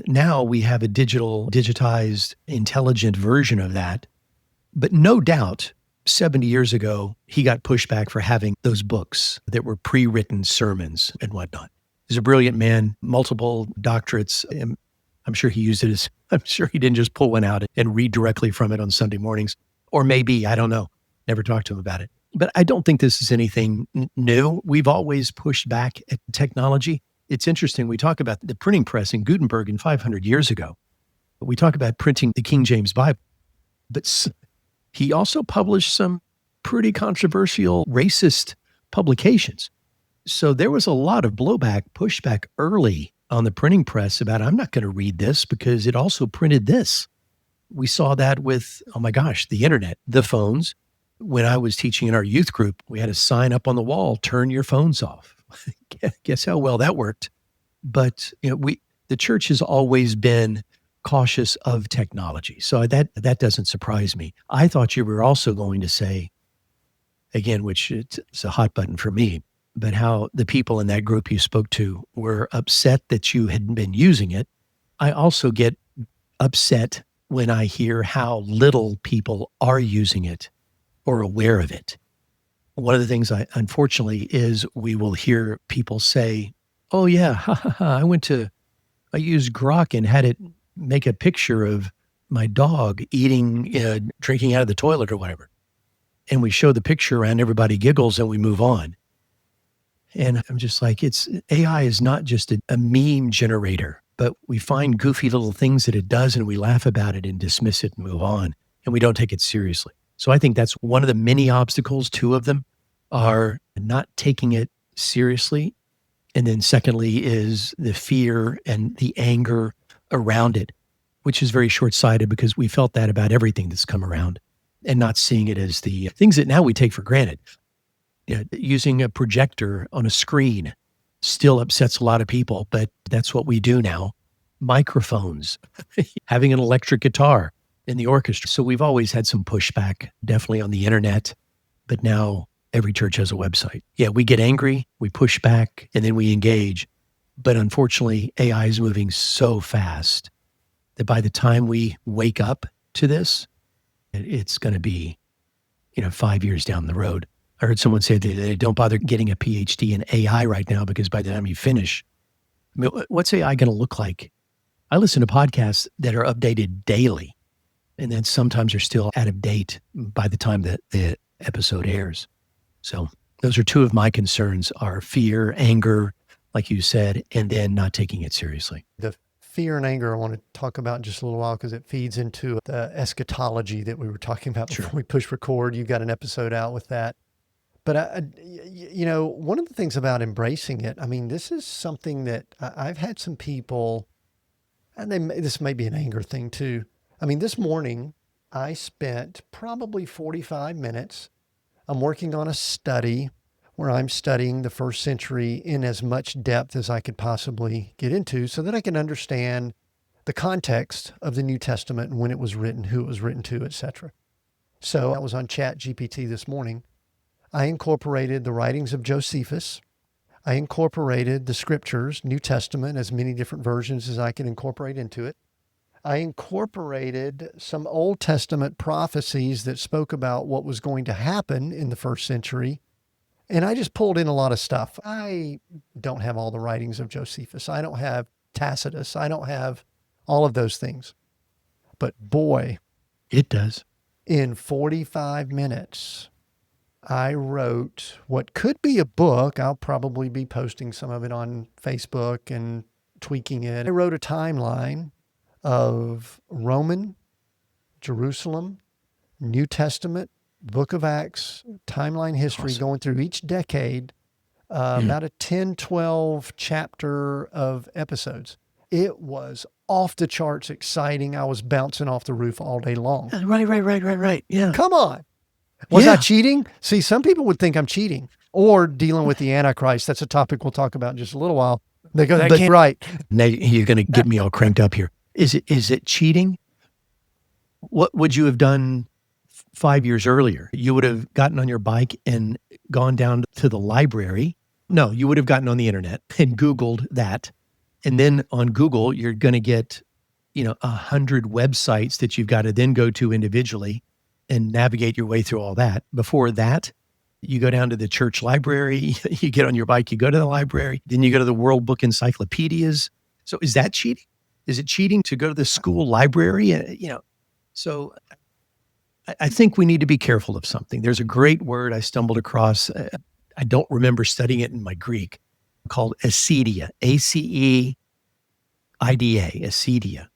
now we have a digitized, intelligent version of that. But no doubt, 70 years ago, he got pushback for having those books that were pre-written sermons and whatnot. He's a brilliant man, multiple doctorates. I'm sure he used it I'm sure he didn't just pull one out and read directly from it on Sunday mornings. Or maybe, I don't know. Never talked to him about it. But I don't think this is anything new. We've always pushed back at technology. It's interesting. We talk about the printing press in Gutenberg 500 years ago. We talk about printing the King James Bible. But he also published some pretty controversial racist publications. So there was a lot of pushback early on the printing press about, I'm not going to read this because it also printed this. We saw that with, oh my gosh, the internet, the phones. When I was teaching in our youth group, we had a sign up on the wall, turn your phones off. Guess how well that worked. But the church has always been cautious of technology. So that doesn't surprise me. I thought you were also going to say, again, which it's a hot button for me, but how the people in that group you spoke to were upset that you hadn't been using it. I also get upset when I hear how little people are using it or aware of it. One of the things unfortunately, is we will hear people say, oh yeah, I used Grok and had it make a picture of my dog eating, drinking out of the toilet or whatever. And we show the picture around, everybody giggles and we move on. And I'm just like, AI is not just a meme generator, but we find goofy little things that it does and we laugh about it and dismiss it and move on, and we don't take it seriously. So I think that's one of the many obstacles. 2 of them are not taking it seriously. And then secondly is the fear and the anger around it, which is very short-sighted because we felt that about everything that's come around and not seeing it as the things that now we take for granted. Using a projector on a screen still upsets a lot of people, but that's what we do now. Microphones, having an electric guitar in the orchestra. So we've always had some pushback, definitely on the internet, but now every church has a website. Yeah, we get angry, we push back, and then we engage. But unfortunately, AI is moving so fast that by the time we wake up to this, it's going to be 5 years down the road. I heard someone say that they don't bother getting a PhD in AI right now because by the time you finish, I mean, what's AI going to look like? I listen to podcasts that are updated daily, and then sometimes are still out of date by the time that the episode airs. So those are two of my concerns: are fear, anger, like you said, and then not taking it seriously. The fear and anger I want to talk about in just a little while because it feeds into the eschatology that we were talking about before we push record. You got an episode out with that. But, one of the things about embracing it, I mean, this is something that I've had some people, and this may be an anger thing too. I mean, this morning I spent probably 45 minutes. I'm working on a study where I'm studying the first century in as much depth as I could possibly get into so that I can understand the context of the New Testament and when it was written, who it was written to, etc. So I was on ChatGPT this morning. I incorporated the writings of Josephus. I incorporated the scriptures, New Testament, as many different versions as I could incorporate into it. I incorporated some Old Testament prophecies that spoke about what was going to happen in the first century. And I just pulled in a lot of stuff. I don't have all the writings of Josephus. I don't have Tacitus. I don't have all of those things. But boy, it does. In 45 minutes, I wrote what could be a book. I'll probably be posting some of it on Facebook and tweaking it. I wrote a timeline of Roman, Jerusalem, New Testament, Book of Acts, timeline history, Awesome. going through each decade, about a 10, 12 chapter of episodes. It was off the charts exciting. I was bouncing off the roof all day long. Right. Yeah. Come on. Was I cheating? See, some people would think I'm cheating or dealing with the Antichrist. That's a topic we'll talk about in just a little while. They go, that can't right. Now you're going to get me all cranked up here. Is it cheating? What would you have done 5 years earlier? You would have gotten on your bike and gone down to the library. No, you would have gotten on the internet and Googled that. And then on Google, you're going to get, 100 websites that you've got to then go to individually and navigate your way through all that. Before that, you go down to the church library, you get on your bike, you go to the library, then you go to the World Book Encyclopedias. So is that cheating? Is it cheating to go to the school library? So I think we need to be careful of something. There's a great word I stumbled across. I don't remember studying it in my Greek, called acedia, ACEIDA, acedia,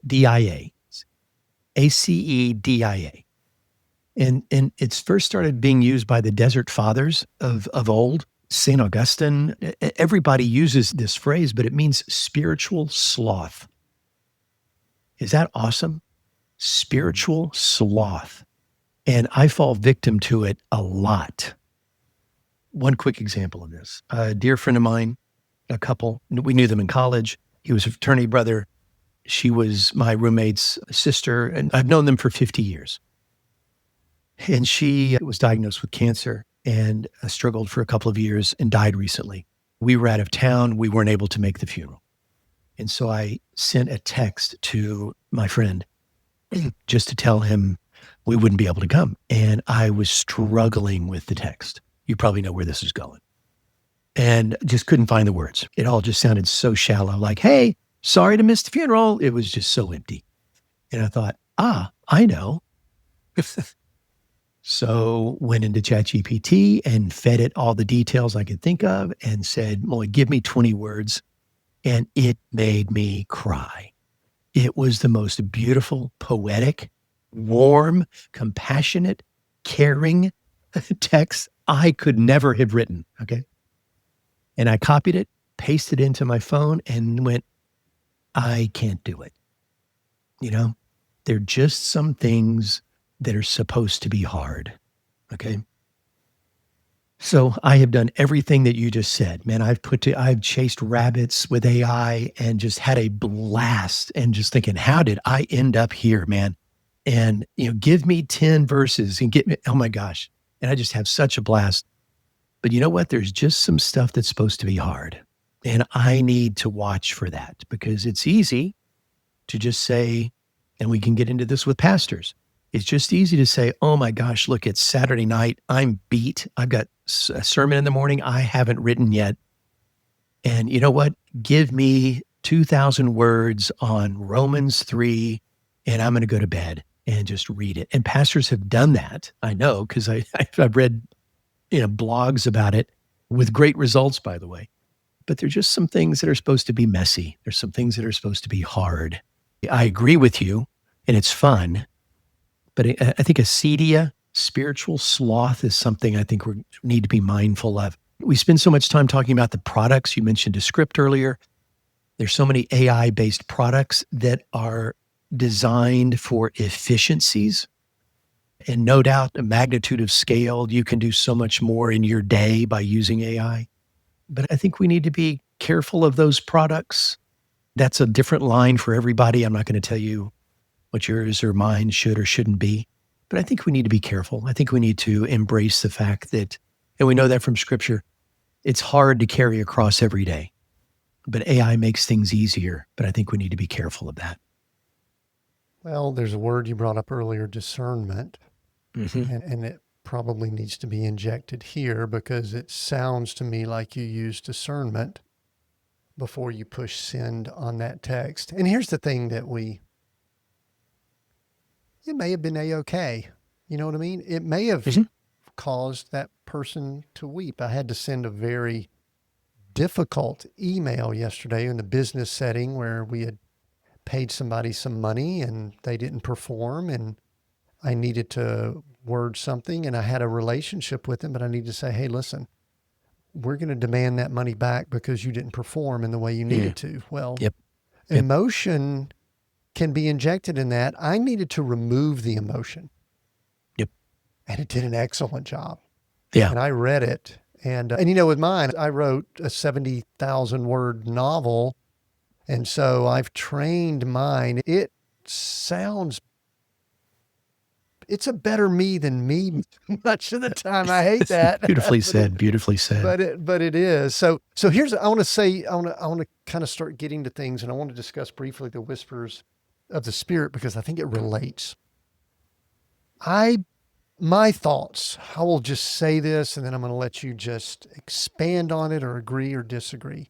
DIA, ACEDIA. And it's first started being used by the desert fathers of old, St. Augustine. Everybody uses this phrase, but it means spiritual sloth. Is that awesome? Spiritual sloth. And I fall victim to it a lot. One quick example of this. A dear friend of mine, a couple, we knew them in college. He was a fraternity brother. She was my roommate's sister, and I've known them for 50 years. And she was diagnosed with cancer and struggled for a couple of years and died recently. We were out of town. We weren't able to make the funeral. And so I sent a text to my friend just to tell him we wouldn't be able to come. And I was struggling with the text. You probably know where this is going. And just couldn't find the words. It all just sounded so shallow, like, hey, sorry to miss the funeral. It was just so empty. And I thought, I know. So went into ChatGPT and fed it all the details I could think of and said, Molly, give me 20 words. And it made me cry. It was the most beautiful, poetic, warm, compassionate, caring text I could never have written. Okay. And I copied it, pasted it into my phone and went, I can't do it. They're just some things that are supposed to be hard. Okay. So I have done everything that you just said, man. I've chased rabbits with AI and just had a blast and just thinking, how did I end up here, man? And, give me 10 verses and get me, oh my gosh. And I just have such a blast. But you know what? There's just some stuff that's supposed to be hard. And I need to watch for that because it's easy to just say, and we can get into this with pastors. It's just easy to say, oh my gosh, look, it's Saturday night. I'm beat. I've got a sermon in the morning I haven't written yet. And you know what? Give me 2,000 words on Romans 3, and I'm going to go to bed and just read it. And pastors have done that. I know, because I've read blogs about it with great results, by the way. But there's just some things that are supposed to be messy. There's some things that are supposed to be hard. I agree with you, and it's fun. But I think acedia, spiritual sloth, is something I think we need to be mindful of. We spend so much time talking about the products. You mentioned Descript earlier. There's so many AI-based products that are designed for efficiencies. And no doubt, a magnitude of scale, you can do so much more in your day by using AI. But I think we need to be careful of those products. That's a different line for everybody. I'm not going to tell you what yours or mine should or shouldn't be. But I think we need to be careful. I think we need to embrace the fact that, and we know that from Scripture, it's hard to carry across every day. But AI makes things easier. But I think we need to be careful of that. Well, there's a word you brought up earlier, discernment. Mm-hmm. And it probably needs to be injected here because it sounds to me like you use discernment before you push send on that text. And here's the thing that it may have been A-okay. You know what I mean? It may have caused that person to weep. I had to send a very difficult email yesterday in the business setting where we had paid somebody some money and they didn't perform, and I needed to word something, and I had a relationship with them, but I needed to say, hey, listen, we're going to demand that money back because you didn't perform in the way you needed to. Well, emotion can be injected in that. I needed to remove the emotion. Yep. And it did an excellent job. Yeah. And I read it. And with mine, I wrote a 70,000 word novel. And so I've trained mine. It sounds, it's a better me than me much of the time. I hate that. Beautifully said. Beautifully said. But it is. So here's, I want to kind of start getting to things, and I want to discuss briefly the whispers of the Spirit because I think it relates. My thoughts, I will just say this, and then I'm going to let you just expand on it or agree or disagree.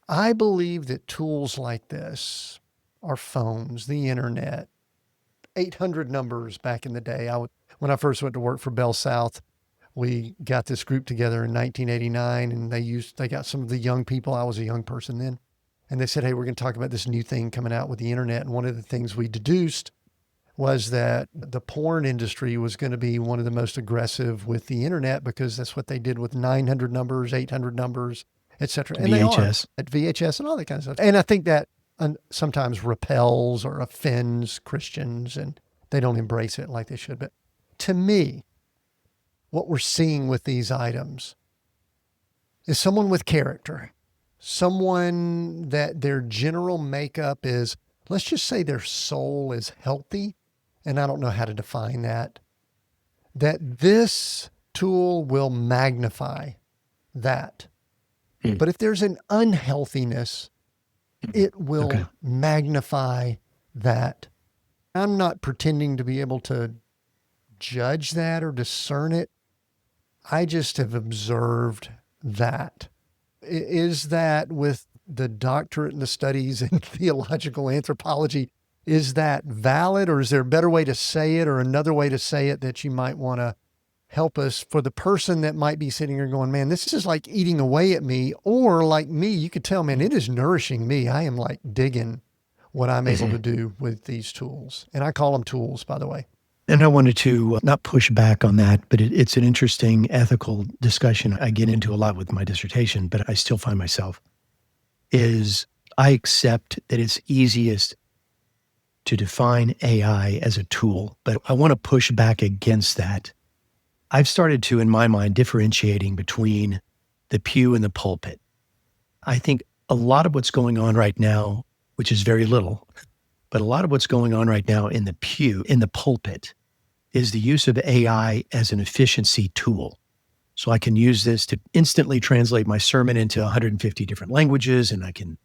I believe that tools like this, our phones, the internet, 800 numbers back in the day. When I first went to work for Bell South, we got this group together in 1989, and they got some of the young people. I was a young person then. And they said, hey, we're going to talk about this new thing coming out with the internet. And one of the things we deduced was that the porn industry was going to be one of the most aggressive with the internet because that's what they did with 900 numbers, 800 numbers, et cetera. And VHS. they are at VHS and all that kind of stuff. And I think that sometimes repels or offends Christians and they don't embrace it like they should. But to me, what we're seeing with these items is someone with character, someone that their general makeup is, let's just say their soul is healthy. And I don't know how to define that this tool will magnify that. But if there's an unhealthiness, it will magnify that. I'm not pretending to be able to judge that or discern it. I just have observed that. Is that with the doctorate and the studies in theological anthropology, is that valid, or is there a better way to say it or another way to say it that you might want to help us for the person that might be sitting here going, man, this is like eating away at me, or like me, you could tell, man, it is nourishing me. I am like digging what I'm able to do with these tools. And I call them tools, by the way. And I wanted to not push back on that, but it's an interesting ethical discussion I get into a lot with my dissertation, but I still find myself is I accept that it's easiest to define AI as a tool, but I want to push back against that. I've started to, in my mind, differentiating between the pew and the pulpit. I think a lot of what's going on right now, which is very little, but a lot of what's going on right now in the pew, in the pulpit, is the use of AI as an efficiency tool. So I can use this to instantly translate my sermon into 150 different languages, and I can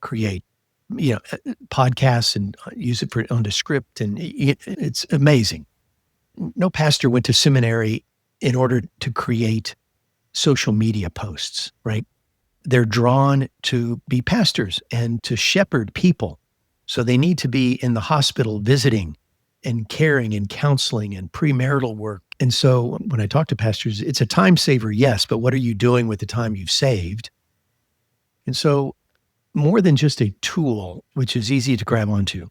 create podcasts and use it on the script. And it's amazing. No pastor went to seminary in order to create social media posts, right? They're drawn to be pastors and to shepherd people. So they need to be in the hospital visiting and caring and counseling and premarital work. And so when I talk to pastors, it's a time saver, yes, but what are you doing with the time you've saved? And so more than just a tool, which is easy to grab onto,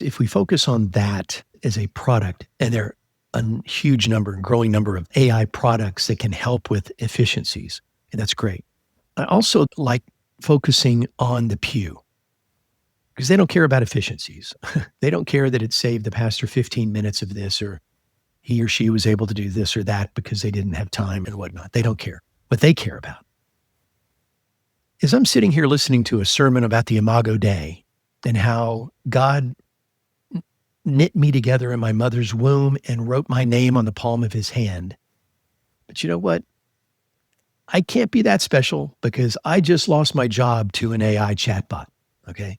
if we focus on that as a product, and there are a huge number and growing number of AI products that can help with efficiencies, and that's great. I also like focusing on the pew because they don't care about efficiencies. They don't care that it saved the pastor 15 minutes of this, or he or she was able to do this or that because they didn't have time and whatnot. They don't care. What they care about is I'm sitting here listening to a sermon about the Imago Dei and how God knit me together in my mother's womb and wrote my name on the palm of his hand. But you know what? I can't be that special because I just lost my job to an AI chatbot, okay?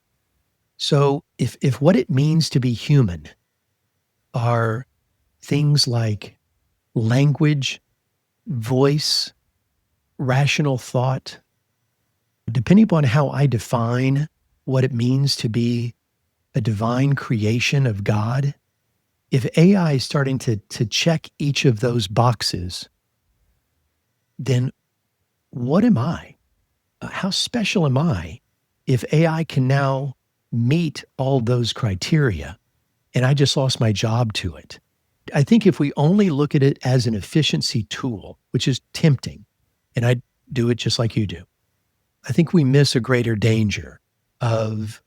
So if what it means to be human are things like language, voice, rational thought, depending upon how I define what it means to be a divine creation of God, if AI is starting to check each of those boxes, then what am I? How special am I if AI can now meet all those criteria and I just lost my job to it? I think if we only look at it as an efficiency tool, which is tempting, and I do it just like you do, I think we miss a greater danger of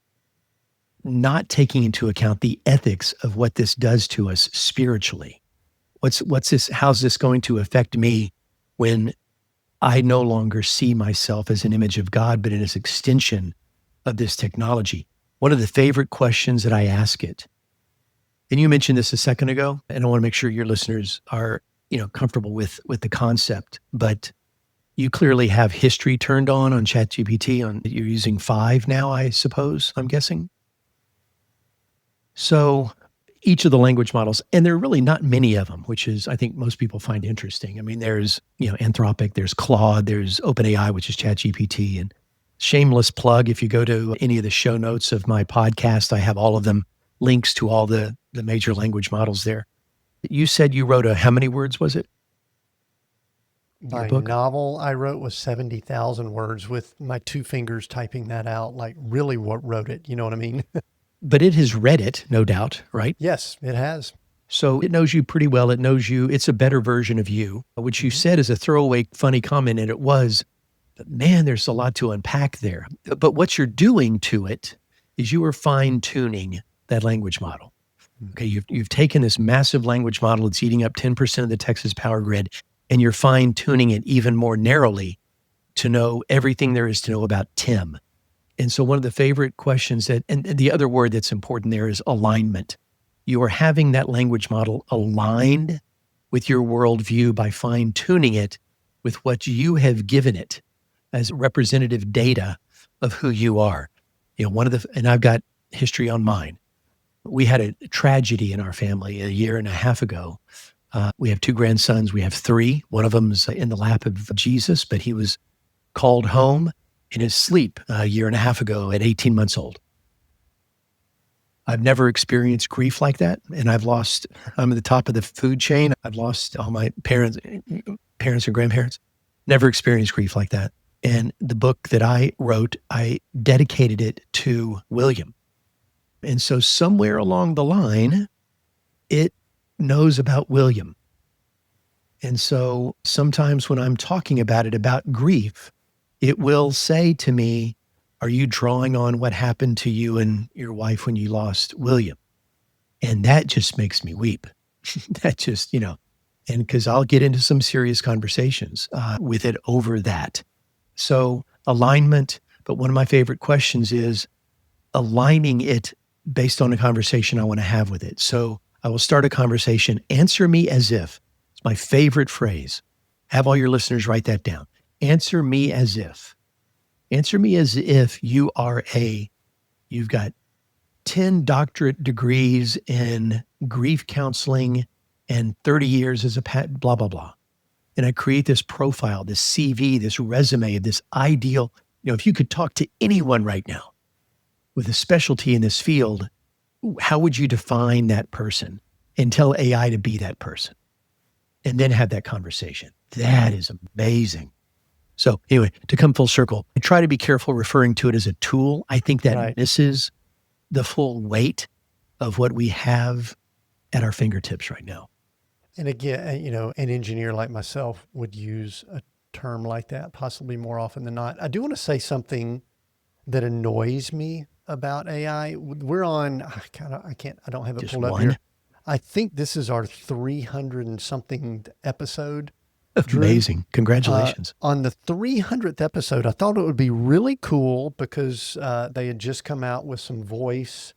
not taking into account the ethics of what this does to us spiritually. What's this? How's this going to affect me when I no longer see myself as an image of God, but as an extension of this technology? One of the favorite questions that I ask it, and you mentioned this a second ago, and I want to make sure your listeners are, comfortable with the concept, but you clearly have history turned on ChatGPT. You're using 5 now, I suppose, I'm guessing. So each of the language models, and there are really not many of them, which is, I think most people find interesting. I mean, there's, Anthropic, there's Claude, there's OpenAI, which is ChatGPT, and shameless plug, if you go to any of the show notes of my podcast, I have all of them, links to all the major language models there. You said you wrote how many words was it? My novel I wrote was 70,000 words with my 2 fingers typing that out, like really what wrote it. You know what I mean? But it has read it, no doubt, right? Yes, it has. So it knows you pretty well. It knows you. It's a better version of you, which you said is a throwaway, funny comment, and it was. But man, there's a lot to unpack there. But what you're doing to it is you are fine-tuning that language model. Okay, you've taken this massive language model. It's eating up 10% of the Texas power grid, and you're fine-tuning it even more narrowly to know everything there is to know about Tim. And so one of the favorite questions and the other word that's important there is alignment. You are having that language model aligned with your worldview by fine-tuning it with what you have given it as representative data of who you are. And I've got history on mine. We had a tragedy in our family a year and a half ago. We have 2 grandsons. We have 3. One of them's in the lap of Jesus, but he was called home in his sleep a year and a half ago at 18 months old. I've never experienced grief like that. And I'm at the top of the food chain. I've lost all my parents and grandparents. Never experienced grief like that. And the book that I wrote, I dedicated it to William. And so somewhere along the line, it knows about William. And so sometimes when I'm talking about grief, it will say to me, are you drawing on what happened to you and your wife when you lost William? And that just makes me weep. That just, and because I'll get into some serious conversations with it over that. So alignment, but one of my favorite questions is aligning it based on a conversation I want to have with it. So I will start a conversation, answer me as if. It's my favorite phrase. Have all your listeners write that down. Answer me as if. Answer me as if you are a You've got 10 doctorate degrees in grief counseling and 30 years as a blah, blah, blah. And I create this profile, this CV, this resume, this ideal. If you could talk to anyone right now with a specialty in this field, how would you define that person and tell AI to be that person and then have that conversation? That is amazing. So anyway, to come full circle, I try to be careful referring to it as a tool. I think that misses the full weight of what we have at our fingertips right now. And again, an engineer like myself would use a term like that possibly more often than not. I do want to say something that annoys me about AI. We're on, I don't have it Just pulled up one? here. I think this is our 300 and something episode. Drew. Amazing. Congratulations. On the 300th episode, I thought it would be really cool because they had just come out with some voice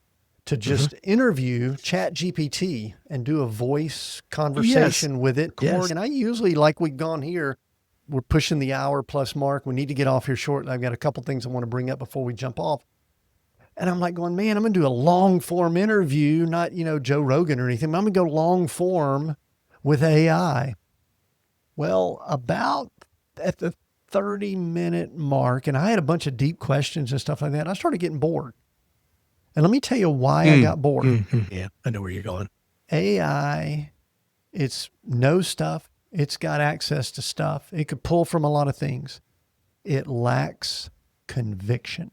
to just interview ChatGPT and do a voice conversation with it. Yes. And I usually, like we've gone here, we're pushing the hour plus mark. We need to get off here short. I've got a couple things I want to bring up before we jump off. And I'm like going, man, I'm going to do a long form interview, not, Joe Rogan or anything. I'm going to go long form with AI. Well, about at the 30-minute mark, and I had a bunch of deep questions and stuff like that, I started getting bored. And let me tell you why I got bored. Yeah, I know where you're going. AI, it's knows stuff. It's got access to stuff. It could pull from a lot of things. It lacks conviction.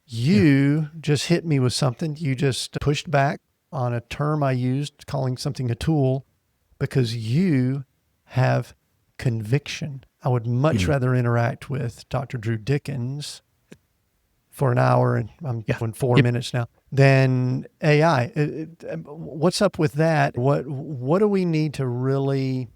You just hit me with something. You just pushed back on a term I used, calling something a tool, because you have conviction. I would much rather interact with Dr. Drew Dickens for an hour, and I'm going 4 minutes now, than AI. What's up with that? What do we need to really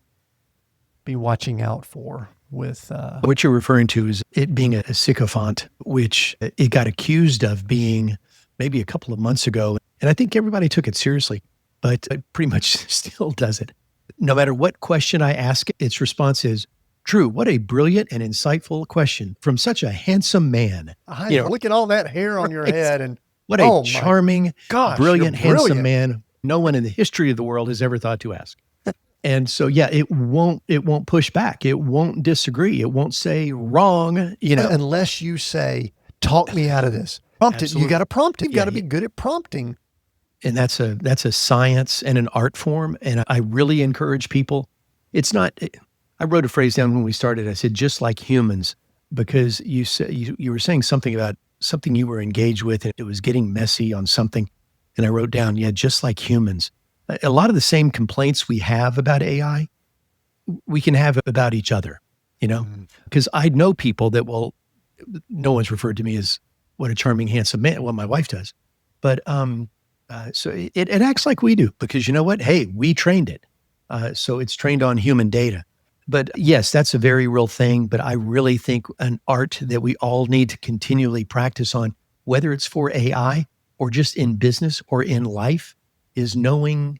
be watching out for with... What you're referring to is it being a sycophant, which it got accused of being maybe a couple of months ago. And I think everybody took it seriously, but it pretty much still does it. No matter what question I ask, its response is, Drew, what a brilliant and insightful question from such a handsome man. Look at all that hair on your head. And what a charming, brilliant, handsome brilliant. man no one in the history of the world has ever thought to ask. And so, it won't push back. It won't disagree. It won't say wrong, Unless you say, talk me out of this. Prompt it. You got to prompt it. You've got to be good at prompting. And that's a science and an art form. And I really encourage people. It's not, I wrote a phrase down when we started. I said, just like humans, because you were saying something about something you were engaged with, and it was getting messy on something. And I wrote down, just like humans. A lot of the same complaints we have about AI, we can have about each other, because I know people that no one's referred to me as what a charming, handsome man. Well, my wife does. But so it acts like we do, because you know what? Hey, we trained it. So it's trained on human data. But yes, that's a very real thing. But I really think an art that we all need to continually practice on, whether it's for AI or just in business or in life, is knowing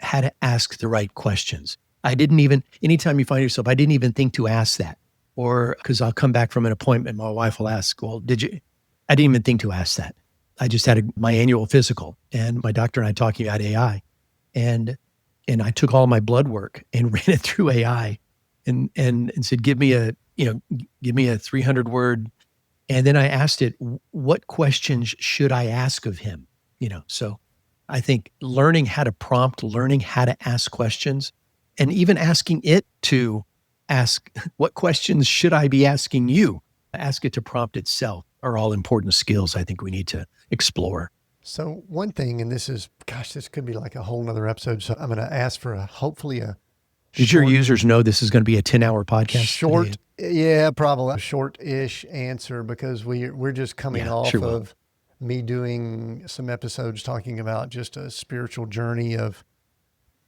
how to ask the right questions. Anytime you find yourself, I didn't even think to ask that. Or because I'll come back from an appointment, my wife will ask, well, I didn't even think to ask that. I just had my annual physical, and my doctor and I talking about AI. And I took all my blood work and ran it through AI and said, give me a 300-word. And then I asked it, what questions should I ask of him? So I think learning how to prompt, learning how to ask questions, and even asking it to ask, what questions should I be asking you? Ask it to prompt itself are all important skills I think we need to explore. So one thing, and this could be like a whole nother episode. So I'm going to ask for Did your users know this is going to be a 10-hour podcast? Probably a short-ish answer, because we're just coming off of me doing some episodes talking about just a spiritual journey of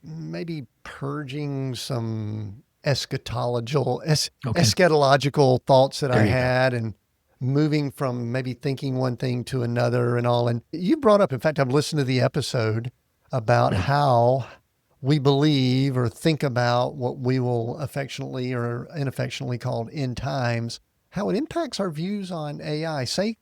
maybe purging some eschatological thoughts that I had, and moving from maybe thinking one thing to another and all. And you brought up, in fact, I've listened to the episode about how we believe or think about what we will affectionately or inaffectionately call end times, how it impacts our views on AI. Say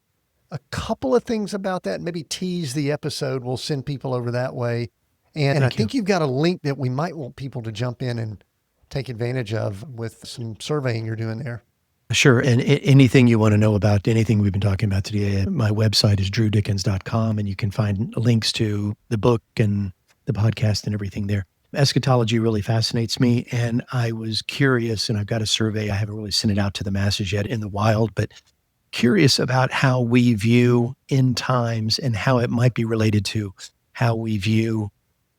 a couple of things about that, maybe tease the episode. We'll send people over that way. And I think you've got a link that we might want people to jump in and take advantage of with some surveying you're doing there. Sure. And anything you want to know about anything we've been talking about today, my website is drewdickens.com, and you can find links to the book and the podcast and everything there. Eschatology really fascinates me, and I was curious, and I've got a survey. I haven't really sent it out to the masses yet in the wild, but curious about how we view end times and how it might be related to how we view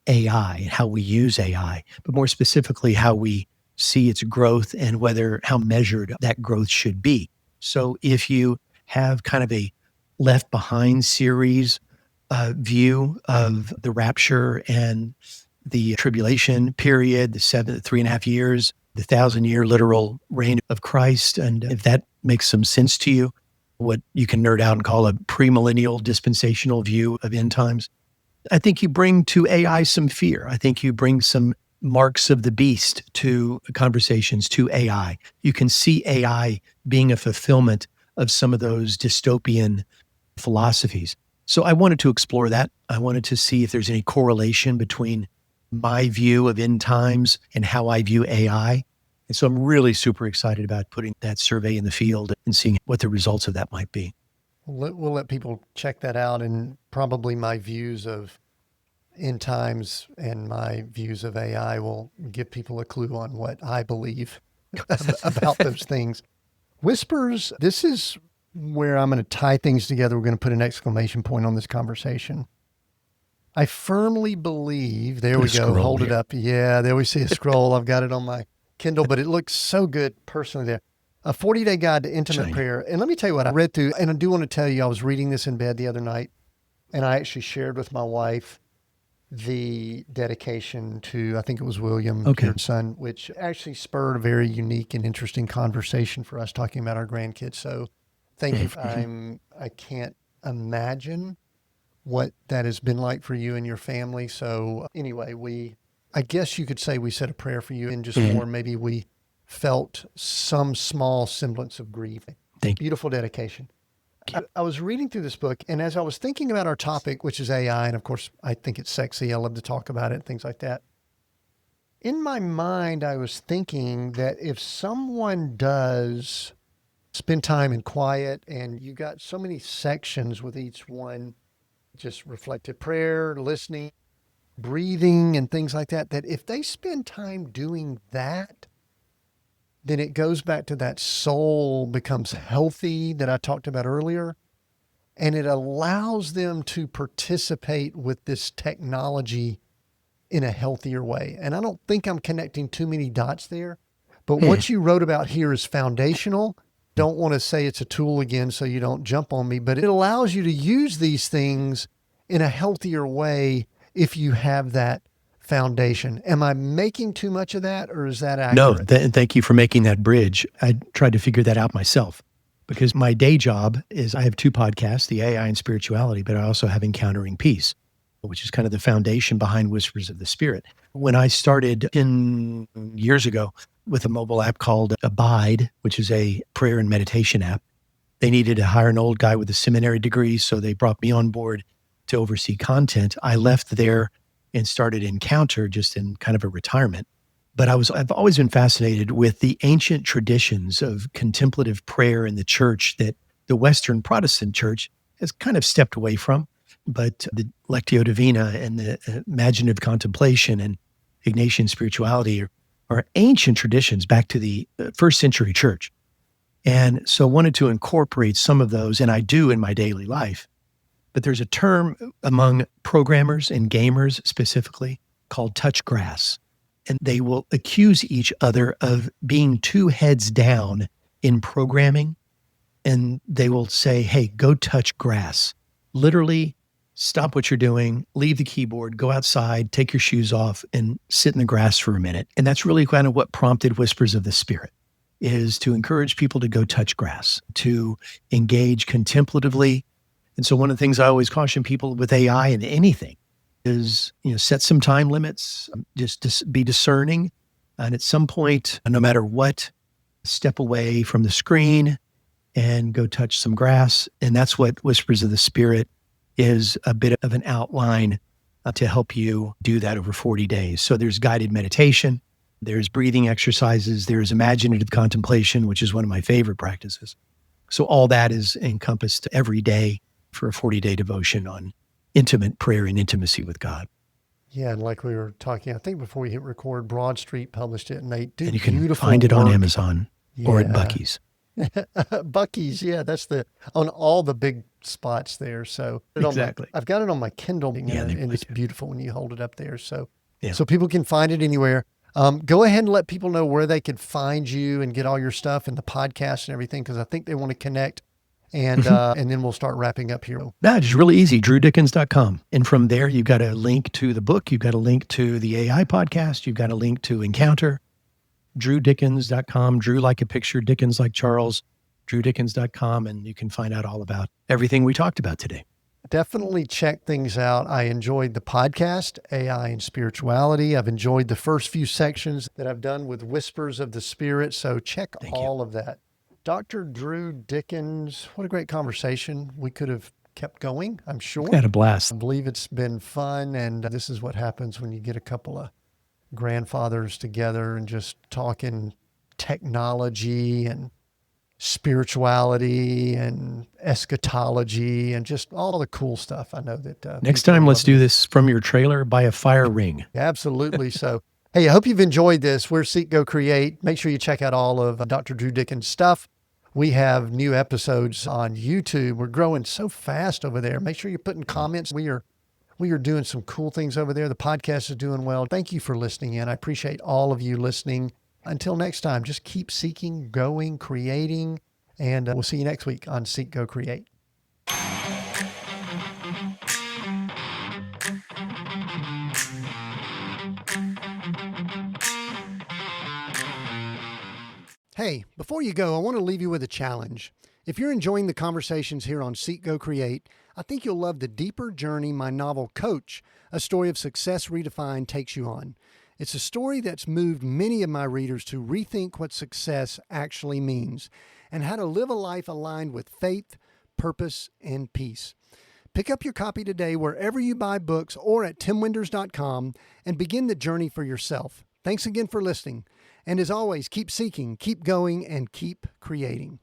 AI and how we use AI, but more specifically, how we see its growth and how measured that growth should be. So if you have kind of a Left Behind series view of the rapture and the tribulation period, the 3.5 years, the 1,000-year literal reign of Christ, and if that makes some sense to you, what you can nerd out and call a premillennial dispensational view of end times, I think you bring to AI some fear. I think you bring some marks of the beast to conversations to AI. You can see AI being a fulfillment of some of those dystopian philosophies. So I wanted to explore that. I wanted to see if there's any correlation between my view of end times and how I view AI. And so I'm really super excited about putting that survey in the field and seeing what the results of that might be. We'll let people check that out, and probably my views of end times and my views of AI will give people a clue on what I believe about those things. Whispers, this is where I'm going to tie things together. We're going to put an exclamation point on this conversation. I firmly believe, there we go, hold it up. Yeah, there we see a scroll. I've got it on my Kindle, but it looks so good personally there. A 40-day guide to intimate prayer. And let me tell you what I read through, and I do want to tell you, I was reading this in bed the other night, and I actually shared with my wife the dedication to, I think it was William, your son, which actually spurred a very unique and interesting conversation for us talking about our grandkids. So thank you. I can't imagine what that has been like for you and your family. So anyway, I guess you could say we said a prayer for you, and just more, maybe we felt some small semblance of grief. Thank you. Beautiful dedication. I was reading through this book, and as I was thinking about our topic, which is AI, and of course, I think it's sexy. I love to talk about it, things like that. In my mind, I was thinking that if someone does spend time in quiet, and you got so many sections with each one, just reflective prayer, listening, breathing, and things like that, that if they spend time doing that, then it goes back to that soul becomes healthy that I talked about earlier. And it allows them to participate with this technology in a healthier way. And I don't think I'm connecting too many dots there, but what you wrote about here is foundational. Don't want to say it's a tool again, so you don't jump on me, but it allows you to use these things in a healthier way if you have that foundation. Am I making too much of that, or is that accurate? No, thank you for making that bridge. I tried to figure that out myself, because my day job is, I have 2 podcasts, the AI and Spirituality, but I also have Encountering Peace, which is kind of the foundation behind Whispers of the Spirit. When I started 10 years ago with a mobile app called Abide, which is a prayer and meditation app, they needed to hire an old guy with a seminary degree, so they brought me on board to oversee content. I left there and started Encounter just in kind of a retirement. But I've always been fascinated with the ancient traditions of contemplative prayer in the church that the Western Protestant church has kind of stepped away from. But the Lectio Divina and the imaginative contemplation and Ignatian spirituality are ancient traditions back to the first century church. And so wanted to incorporate some of those, and I do in my daily life. But there's a term among programmers and gamers specifically called touch grass. And they will accuse each other of being 2 heads down in programming. And they will say, hey, go touch grass. Literally stop what you're doing, leave the keyboard, go outside, take your shoes off, and sit in the grass for a minute. And that's really kind of what prompted Whispers of the Spirit, is to encourage people to go touch grass, to engage contemplatively. And so one of the things I always caution people with AI and anything is, set some time limits, just be discerning. And at some point, no matter what, step away from the screen, and go touch some grass. And that's what Whispers of the Spirit is, a bit of an outline to help you do that over 40 days. So there's guided meditation, there's breathing exercises, there's imaginative contemplation, which is one of my favorite practices. So all that is encompassed every day for a 40-day devotion on intimate prayer and intimacy with God. Yeah, and like we were talking, I think before we hit record, Broad Street published it, and they do And you can beautiful find it on work. Amazon or at Buc-ee's. Buc-ee's, yeah, that's on all the big spots there. So Exactly. I've got it on my Kindle, and, Yeah, and it's beautiful when you hold it up there. So, Yeah. so people can find it anywhere. Go ahead and let people know where they can find you and get all your stuff and the podcast and everything, because I think they want to connect. And and then we'll start wrapping up here. That's just really easy, drewdickens.com. And from there, you've got a link to the book. You've got a link to the AI podcast. You've got a link to Encounter. drewdickens.com, Drew like a picture, Dickens like Charles, drewdickens.com. And you can find out all about everything we talked about today. Definitely check things out. I enjoyed the podcast, AI and Spirituality. I've enjoyed the first few sections that I've done with Whispers of the Spirit. So check all of that. Dr. Drew Dickens, what a great conversation. We could have kept going, I'm sure. Had a blast. I believe it's been fun. And this is what happens when you get a couple of grandfathers together and just talking technology and spirituality and eschatology and just all the cool stuff. I know that Next time, let's do this from your trailer by a fire ring. Absolutely. So, hey, I hope you've enjoyed this. We're Seek, Go, Create. Make sure you check out all of Dr. Drew Dickens' stuff. We have new episodes on YouTube. We're growing so fast over there. Make sure you're putting comments. We are doing some cool things over there. The podcast is doing well. Thank you for listening in. I appreciate all of you listening. Until next time, just keep seeking, going, creating, and we'll see you next week on Seek, Go, Create. Hey, before you go, I want to leave you with a challenge. If you're enjoying the conversations here on Seek, Go, Create, I think you'll love the deeper journey my novel, Coach, A Story of Success Redefined, takes you on. It's a story that's moved many of my readers to rethink what success actually means and how to live a life aligned with faith, purpose, and peace. Pick up your copy today wherever you buy books or at timwinders.com and begin the journey for yourself. Thanks again for listening. And as always, keep seeking, keep going, and keep creating.